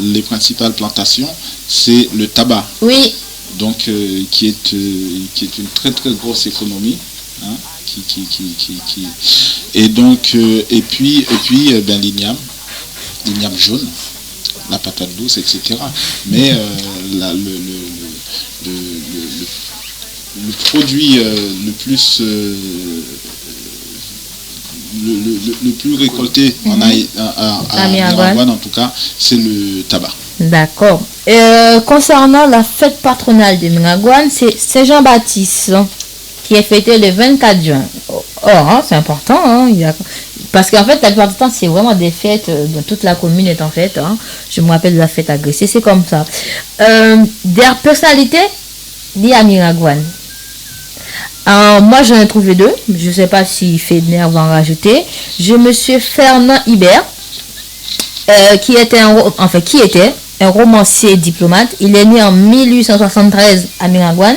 les principales plantations, c'est le tabac. Oui. Donc, qui est une très très grosse économie. Hein, et donc, et puis l'igname jaune, la patate douce, etc. Mais le produit le plus récolté à Miragoâne, en tout cas, c'est le tabac. D'accord. Concernant la fête patronale de Miragoâne, c'est Saint-Jean-Baptiste qui est fêté le 24 juin. Hein, c'est important, hein, parce qu'en fait, la plupart du temps, c'est vraiment des fêtes, toute la commune est en fête. Hein. Je me rappelle de la fête agressée, c'est comme ça. Des personnalités liées à Miragoâne. Moi, j'en ai trouvé deux. Je ne sais pas si Fedner va en rajouter. Je monsieur Fernand Hibert, qui était un romancier et diplomate. Il est né en 1873 à Miragoâne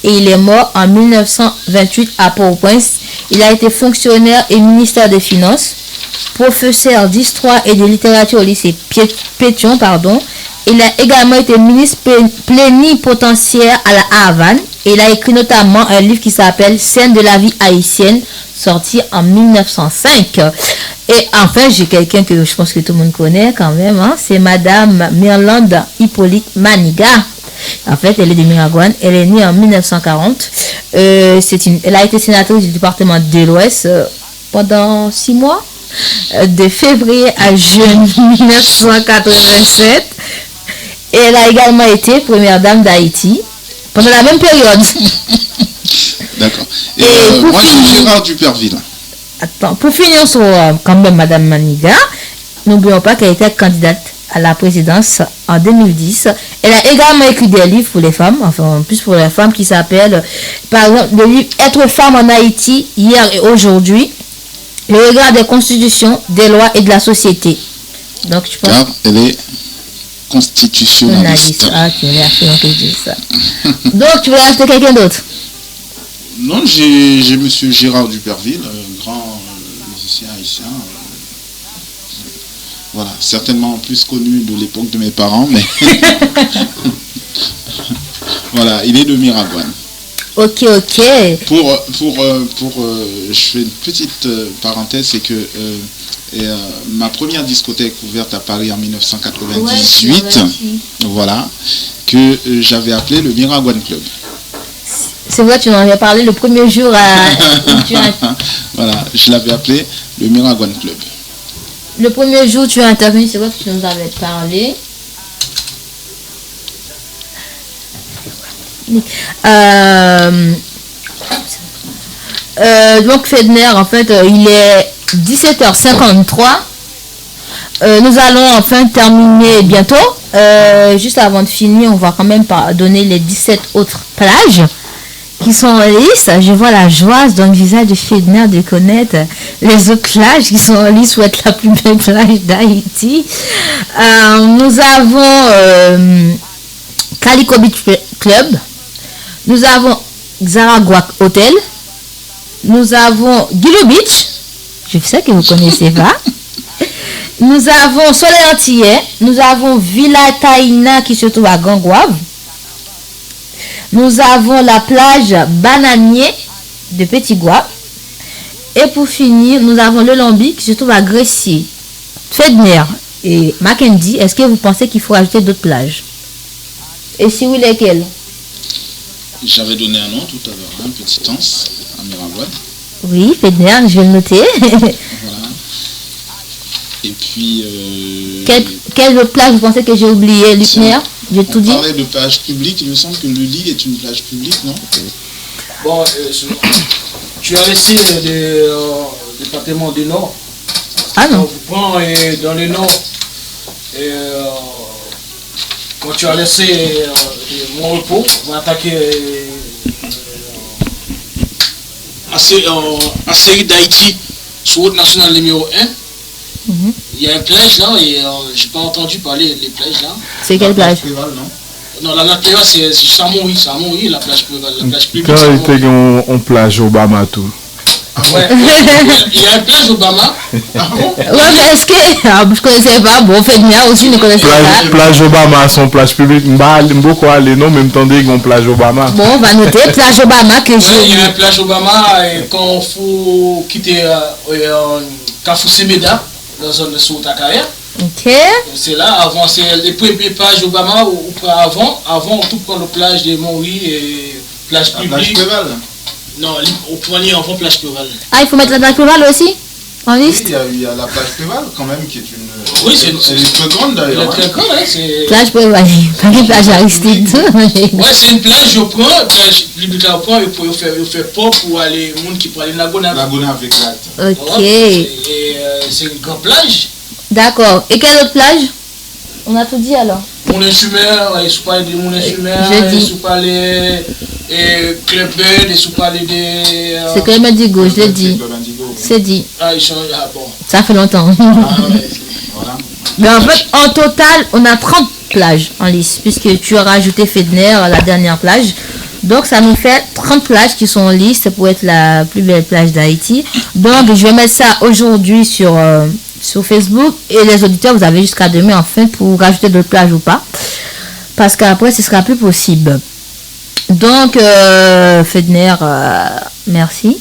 et il est mort en 1928 à Port-au-Prince. Il a été fonctionnaire et ministère des Finances, professeur d'histoire et de littérature au lycée Pétion, Il a également été ministre plénipotentiaire à la Havane. Et il a écrit notamment un livre qui s'appelle Scènes de la vie haïtienne, sorti en 1905. Et enfin, j'ai quelqu'un que je pense que tout le monde connaît quand même. Hein, c'est Madame Mirlande Hippolyte Maniga. En fait, elle est de Miragoâne. Elle est née en 1940. Elle a été sénatrice du département de l'Ouest pendant 6 mois. De février à juin 1987. Et elle a également été première dame d'Haïti pendant la même période. D'accord. Et moi, je suis Gérard Duperville. Attends, pour finir sur quand même Madame Maniga, n'oublions pas qu'elle était candidate à la présidence en 2010. Elle a également écrit des livres pour les femmes, enfin plus pour les femmes, qui s'appellent, par exemple, le livre Être femme en Haïti, hier et aujourd'hui, le regard des constitutions, des lois et de la société. Donc, je pense... Car elle est constitutionnaliste. Ah, tu veux absolument que je dise ça. Donc, tu veux rajouter quelqu'un d'autre? Non, j'ai monsieur Gérard Duperville, grand musicien haïtien. Voilà, certainement plus connu de l'époque de mes parents, mais voilà, il est de Miragoâne. Ok. Je fais une petite parenthèse, c'est que ma première discothèque ouverte à Paris en 1998, voilà, que j'avais appelé le Miragoâne Club. C'est vrai, tu en avais parlé le premier jour à... Voilà, je l'avais appelé le Miragoâne Club. Le premier jour, tu as intervenu, c'est vrai que tu nous avais parlé. Donc Fedner, en fait, il est 17h53. Nous allons enfin terminer bientôt. Juste avant de finir, on va quand même donner les 17 autres plages qui sont en liste. Je vois la joie dans le visage de Fedner de connaître les autres plages qui sont en liste pour être la plus belle plage d'Haïti. Nous avons Calico Beach Club. Nous avons Xaraguac Hotel. Nous avons Guilo Beach. Je sais que vous connaissez pas. Nous avons Soleil Antillais. Nous avons Villa Taïna qui se trouve à Gangouave. Nous avons la plage Bananier de Petit Gouave. Et pour finir, nous avons le Lambi qui se trouve à Gressier. Fedner et Mackenzie, est-ce que vous pensez qu'il faut ajouter d'autres plages? Et si oui, lesquelles? J'avais donné un nom tout à l'heure, un Petit Anse à Miragoâne. Oui, Fedner, je vais le noter. Voilà. Et puis... Quelle autre plage vous pensez que j'ai oublié, Lucner? J'ai tout dit. On parlait de plage publique, il me semble que le lit est une plage publique, non? Bon, tu as laissé le département du Nord, parce Ah non. Donc, vous prenez dans le nord, et, quand tu as laissé mon repos, vous attaquez en série d'Haïti sur route nationale numéro 1. Il y a une plage là et j'ai pas entendu parler des plages là. C'est quelle plage? Non, la plage c'est Samouri, la plage Préval, la plage publique. Quand il était en plage Obama tout. Ouais, il y a une plage Obama. Ah bon? Ouais, mais est-ce que. Je connaissais pas. Bon, Fednia aussi ne connaissait pas. Plage Obama, son plage publique. Beaucoup aller, non, même temps des plage Obama. Bon, on va noter plage Obama que j'ai. Il y a une plage Obama et quand il faut quitter Kafou Semeda, dans la zone de Soutakaria. Ok. C'est là, avant, c'est les premières plages Obama ou avant tout prend la plage de Maury et plage publique. Plage Préval. Non, au premier avant plage Préval. Ah, il faut mettre la plage Préval aussi en liste? Oui, il y a la plage Préval quand même qui est une. Oui, c'est elle est très grande d'ailleurs. Elle est très grande, hein, c'est. Plage Préval, pas une plage Aristide. Ouais, c'est une plage, je prends, plage publique là, prend, il faut faire pop pour aller, le monde qui peut aller Laguna. Laguna avec l'acte. Ok. Et c'est une grande plage. D'accord. Et quelle autre plage? On a tout dit alors. Moulin-sur-Mer, il faut parler de Moulin-sur-Mer, il faut parler de Club Bed, il faut parler de. C'est Club Indigo, je l'ai dit. C'est dit. Ah, ils sont. Ah bon. Ça fait longtemps. Ah ouais, Voilà. Mais en fait, en total, on a 30 plages en liste, puisque tu as rajouté Fedner à la dernière plage. Donc, ça nous fait 30 plages qui sont en liste pour être la plus belle plage d'Haïti. Donc, je vais mettre ça aujourd'hui sur Facebook. Et les auditeurs, vous avez jusqu'à demain, enfin, pour rajouter d'autres plages ou pas. Parce qu'après, ce sera plus possible. Donc, Fedner, merci.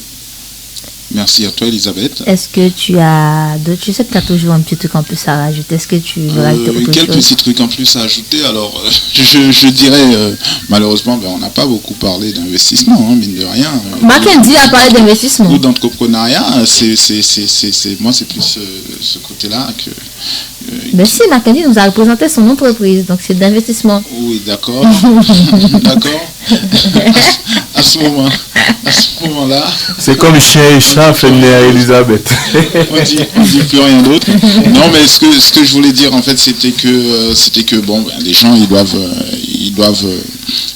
Merci à toi, Elisabeth. Est-ce que tu as d'autres... Je sais que tu as toujours un petit truc en plus à rajouter. Est-ce que tu veux rajouter autre Quelques chose? petits trucs en plus à ajouter. Alors, je dirais, malheureusement, on n'a pas beaucoup parlé d'investissement, hein, mine de rien. Mackenzie a parlé d'investissement. Ou d'entrepreneuriat, moi, c'est plus ce côté-là que... Mais si, Mackenzie nous a représenté son entreprise, donc c'est d'investissement. Oui, d'accord. D'accord. À ce moment-là... C'est comme chien et chat, Fedner et Elisabeth. on dit plus rien d'autre. Non, mais ce que je voulais dire en fait, c'était que bon, les gens ils doivent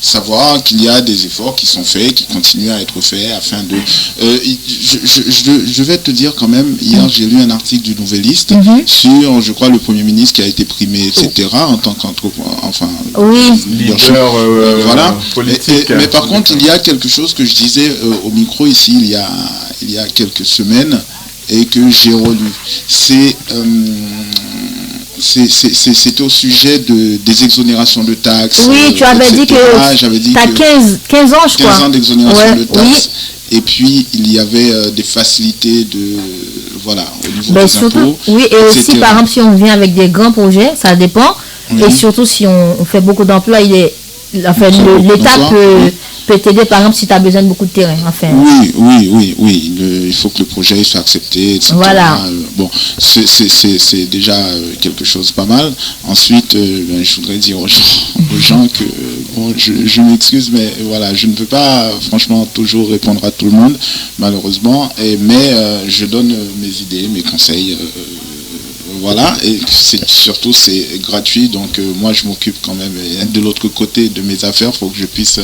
savoir qu'il y a des efforts qui sont faits, qui continuent à être faits afin de. Je vais te dire quand même. Hier, j'ai lu un article du Nouvelliste sur, je crois, le Premier ministre qui a été primé, etc. En tant leader voilà. politique. Mais par contre, il y a quelque chose que je disais au micro ici il y a quelques semaines et que j'ai relu. C'était au sujet des exonérations de taxes. Oui, tu avais dit que tu as 15 ans, je crois. 15 ans d'exonération de taxes. Oui. Et puis, il y avait des facilités au niveau des impôts. Oui, et aussi, par exemple, si on vient avec des grands projets, ça dépend. Oui. Et surtout, si on fait beaucoup d'emplois, l'État peut t'aider, par exemple, si tu as besoin de beaucoup de terrain. Enfin. Oui. Il faut que le projet soit accepté, etc. Voilà. Bon, c'est déjà quelque chose de pas mal. Ensuite, je voudrais dire aux gens que, bon, je m'excuse, mais voilà, je ne peux pas, franchement, toujours répondre à tout le monde, malheureusement. Mais je donne mes idées, mes conseils. Voilà, et surtout c'est gratuit, donc moi je m'occupe quand même de l'autre côté de mes affaires, il faut que je puisse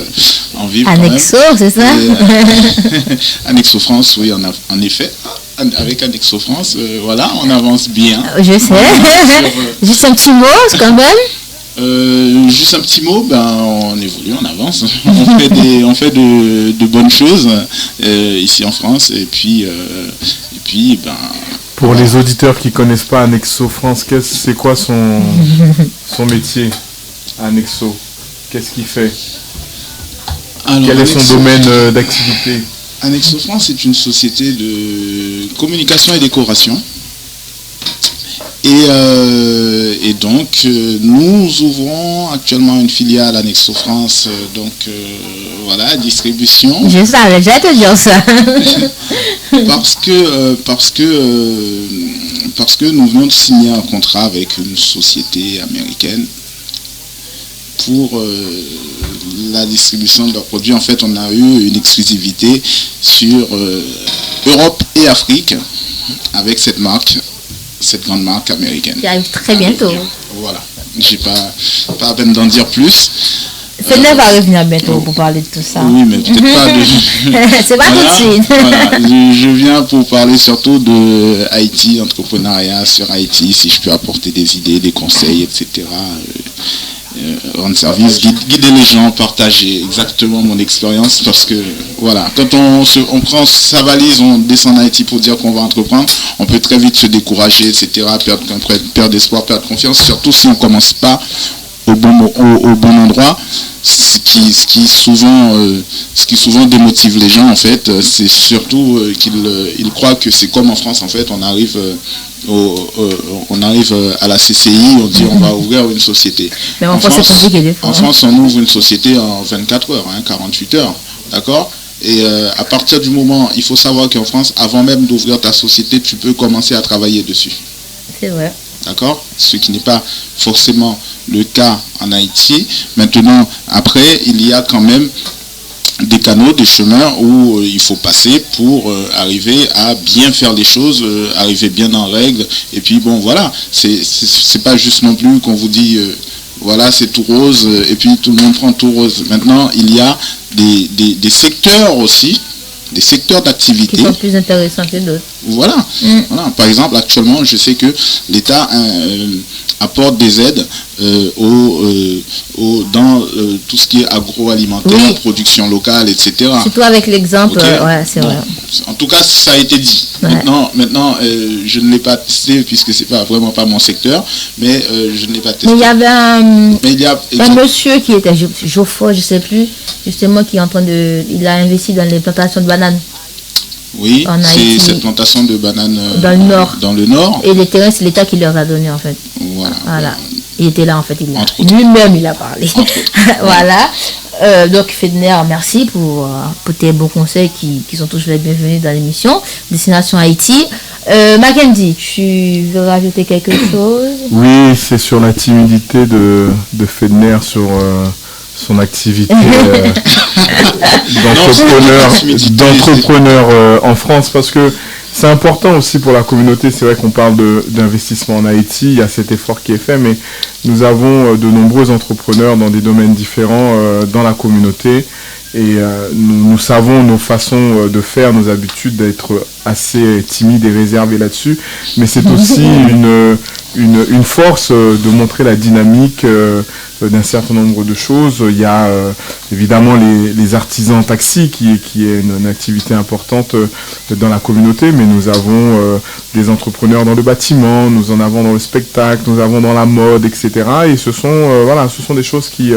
en vivre. Annexo, c'est ça? Annexo France, oui, en effet. Avec Annexo France, voilà, on avance bien. Je sais. Juste un petit mot quand même. Juste un petit mot, on évolue, on avance, on fait de bonnes choses ici en France, et puis Pour les auditeurs qui ne connaissent pas Annexo France, c'est quoi son métier, Annexo? Qu'est-ce qu'il fait? Alors, quel est son domaine d'activité? Annexo France est une société de communication et décoration. Et donc, nous ouvrons actuellement une filiale Annexo France, voilà, distribution. Je savais, j'allais te dire ça. parce que nous venons de signer un contrat avec une société américaine pour la distribution de leurs produits. En fait, on a eu une exclusivité sur Europe et Afrique avec cette marque. cette grande marque américaine. Qui arrive très bientôt. Voilà. J'ai pas à peine d'en dire plus. Fedner va revenir bientôt pour parler de tout ça. Oui, mais peut-être pas de... C'est pas tout de suite. Voilà. Je viens pour parler surtout de Haïti, entrepreneuriat sur Haïti, si je peux apporter des idées, des conseils, etc. Rendre service, guider les gens, partager exactement mon expérience, parce que voilà, quand on prend sa valise, on descend en Haïti pour dire qu'on va entreprendre, on peut très vite se décourager, etc., perdre espoir, perdre confiance, surtout si on ne commence pas au bon endroit. Ce qui souvent démotive les gens, en fait, c'est surtout qu'ils croient que c'est comme en France, en fait, on arrive à la CCI, on dit on va ouvrir une société. Mais en France, c'est compliqué des fois. En France, on ouvre une société en 24 heures, 48 heures, d'accord ? Et à partir du moment, il faut savoir qu'en France, avant même d'ouvrir ta société, tu peux commencer à travailler dessus. C'est vrai. D'accord ? Ce qui n'est pas forcément le cas en Haïti. Maintenant, après, il y a quand même des canaux, des chemins où il faut passer pour arriver à bien faire les choses, arriver bien en règle. Et puis bon, voilà, c'est pas juste non plus qu'on vous dit voilà, c'est tout rose et puis tout le monde prend tout rose. Maintenant, il y a des secteurs aussi, des secteurs d'activité qui sont plus intéressants que d'autres. Voilà. Voilà. Par exemple, actuellement, je sais que l'État apporte des aides dans tout ce qui est agroalimentaire, production locale, etc. Surtout avec l'exemple, ouais, c'est vrai. En tout cas, ça a été dit. Ouais. Maintenant je ne l'ai pas testé puisque c'est vraiment pas mon secteur, mais je ne l'ai pas testé. Mais il y avait un monsieur qui était Geoffroy, je ne sais plus, justement, qui est en train il a investi dans les plantations de bananes. Oui, c'est cette plantation de bananes dans le nord. Et les terrains, c'est l'État qui leur a donné, en fait. Voilà. Il était là, en fait. Lui-même, il a parlé. Voilà. Donc, Fedner, merci pour tes bons conseils qui sont toujours les bienvenus dans l'émission Destination Haïti. Mackenzie, tu veux rajouter quelque chose? Oui, c'est sur la timidité de Fedner sur son activité d'entrepreneur en France, parce que c'est important aussi pour la communauté. C'est vrai qu'on parle d'investissement en Haïti, il y a cet effort qui est fait, mais nous avons de nombreux entrepreneurs dans des domaines différents dans la communauté, et nous savons nos façons de faire, nos habitudes d'être assez timides et réservés là-dessus, mais c'est aussi une force de montrer la dynamique d'un certain nombre de choses. Il y a évidemment les artisans taxi qui est une activité importante dans la communauté, mais nous avons des entrepreneurs dans le bâtiment, nous en avons dans le spectacle, nous avons dans la mode, etc. Et ce sont des choses qui,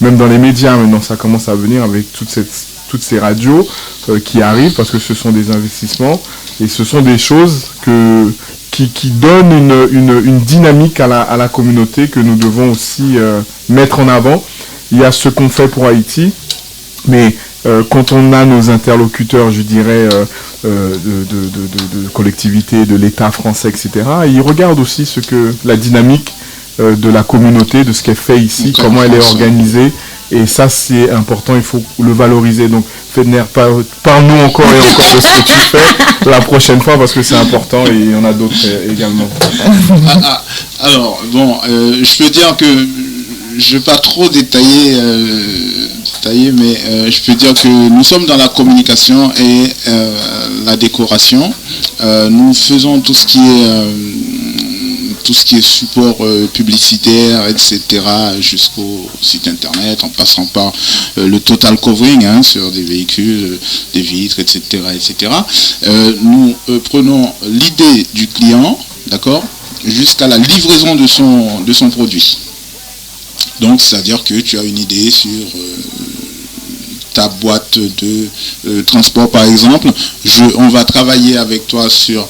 même dans les médias maintenant, ça commence à venir avec toutes ces radios qui arrivent, parce que ce sont des investissements et ce sont des choses qui donnent une dynamique à la communauté que nous devons aussi mettre en avant. Il y a ce qu'on fait pour Haïti, mais quand on a nos interlocuteurs, je dirais, de collectivités, de l'État français, etc., ils regardent aussi la dynamique de la communauté, de ce qu'elle fait ici, comment elle est organisée. Et ça, c'est important, il faut le valoriser. Donc, Fedner, parle-nous encore et encore de ce que tu fais la prochaine fois, parce que c'est important, et il y en a d'autres également. Alors, bon, je peux dire que je ne vais pas trop détailler, mais je peux dire que nous sommes dans la communication et la décoration. Nous faisons tout ce qui est support publicitaire, etc., jusqu'au site internet, en passant par le total covering sur des véhicules, des vitres, etc., etc. Nous prenons l'idée du client, d'accord, jusqu'à la livraison de son produit. Donc, c'est-à-dire que tu as une idée sur ta boîte de transport, par exemple. On va travailler avec toi sur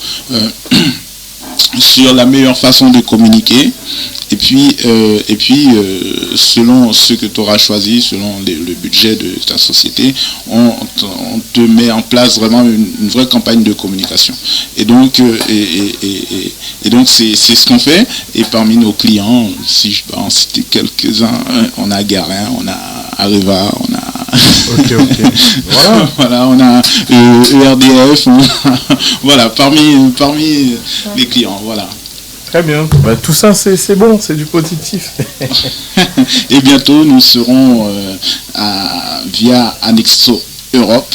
la meilleure façon de communiquer, et puis selon ce que tu auras choisi, selon le budget de ta société, on te met en place vraiment une vraie campagne de communication. Et donc c'est ce qu'on fait. Et parmi nos clients, si je peux en citer quelques-uns, on a Garin, on a Areva, on a Ok. Voilà. Voilà, on a ERDF, voilà, parmi les clients, voilà. Très bien. Bah, tout ça, c'est bon, c'est du positif. Et bientôt, nous serons via Annexo Europe.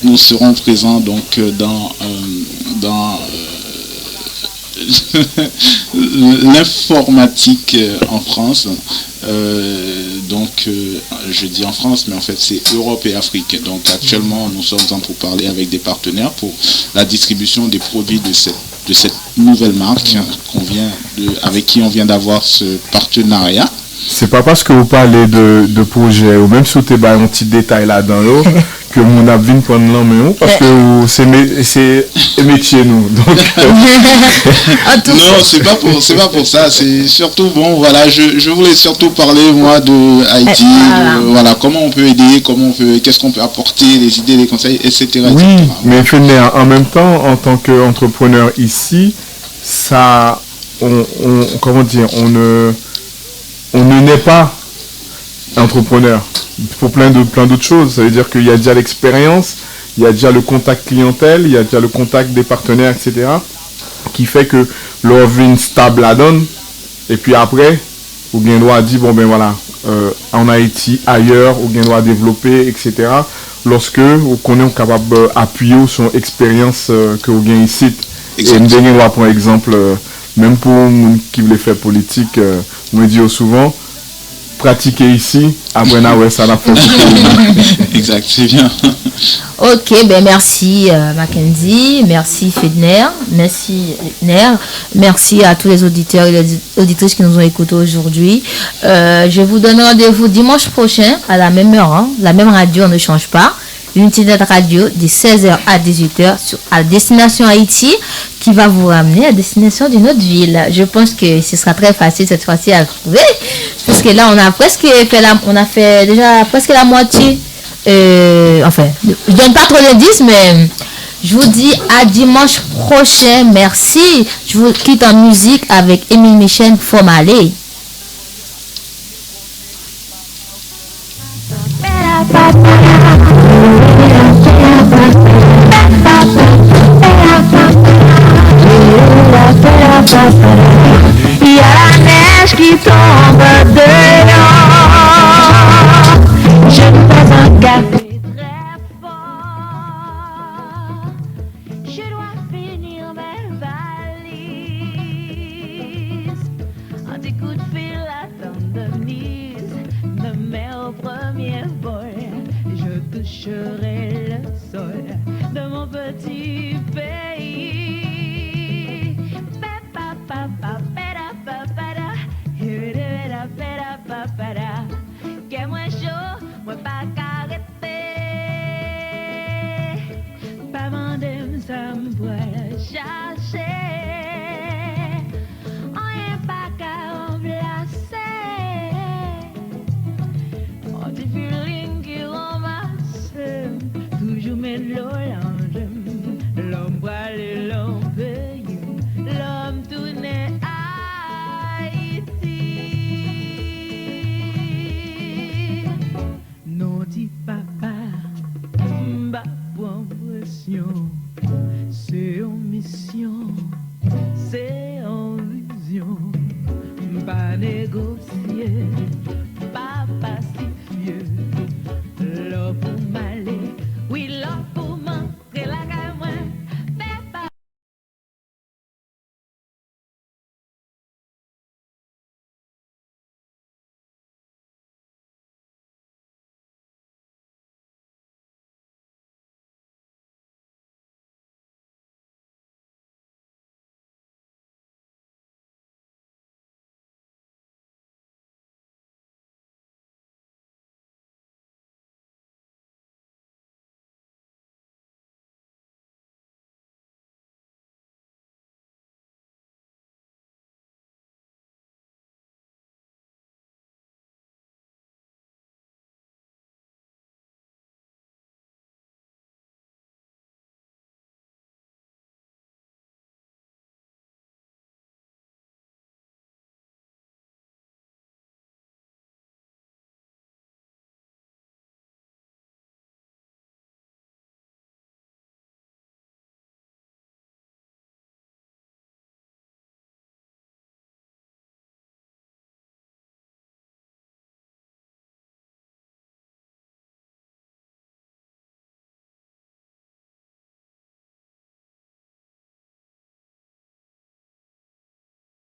Nous serons présents donc dans l'informatique en France. Je dis en France, mais en fait c'est Europe et Afrique. Donc actuellement, nous sommes en pourparlers avec des partenaires pour la distribution des produits de cette nouvelle marque avec qui on vient d'avoir ce partenariat. C'est pas parce que vous parlez de projet, ou même si vous avez un petit détail là-dedans, que mon avis prendre l'en parce que c'est métier nous. Donc, non, c'est pas pour ça. C'est surtout voilà, je voulais surtout parler moi de Haïti, voilà, comment on peut aider, qu'est-ce qu'on peut apporter, les idées, les conseils, etc. Oui, etc. mais en même temps, en tant qu'entrepreneur ici, ça, comment dire, on ne naît pas entrepreneur pour plein d'autres choses. Ça veut dire qu'il y a déjà l'expérience, il y a déjà le contact clientèle, il y a déjà le contact des partenaires, etc. qui fait que leur vie stable la donne. Et puis après, ou bien doit dire, bon ben voilà, en Haïti, ailleurs, ou bien doit développer, etc. Lorsque vous connaissez capable d'appuyer sur expérience que vous gagnez ici. Et nous doit prendre exemple, même pour nous qui voulait faire politique, on me dit souvent, pratiquer ici, après ça l'a fait. Exact, c'est bien. Ok, ben merci Mackenzie, merci Fedner, merci Lutner, merci à tous les auditeurs et les auditrices qui nous ont écoutés aujourd'hui. Je vous donne rendez-vous dimanche prochain à la même heure, hein. La même radio, on ne change pas. L'unité de radio de 16h à 18h à Destination Haïti qui va vous ramener à destination d'une autre ville. Je pense que ce sera très facile cette fois-ci à trouver parce que là on a fait déjà presque la moitié. Enfin, je donne pas trop d'indices, mais je vous dis à dimanche prochain. Merci. Je vous quitte en musique avec Émile Michel, Faut m'aller. Il y a la neige qui tombe dehors. Je bois un café très fort. Je dois finir mes valises. Un petit coup de fil attend de mise. Me mets au premier vol. Je toucherai le sol de mon petit pays. Que moi chaud, moi pas carrété. Pas mandem, ça me voit chercher. On est pas qu'à remplacer. On dit feeling qui ramasse. Toujours met l'eau l'ange. L'homme voile et l'homme veille. L'homme tourne à papa, m'a pour pression, c'est en mission, c'est en vision, pas négocier.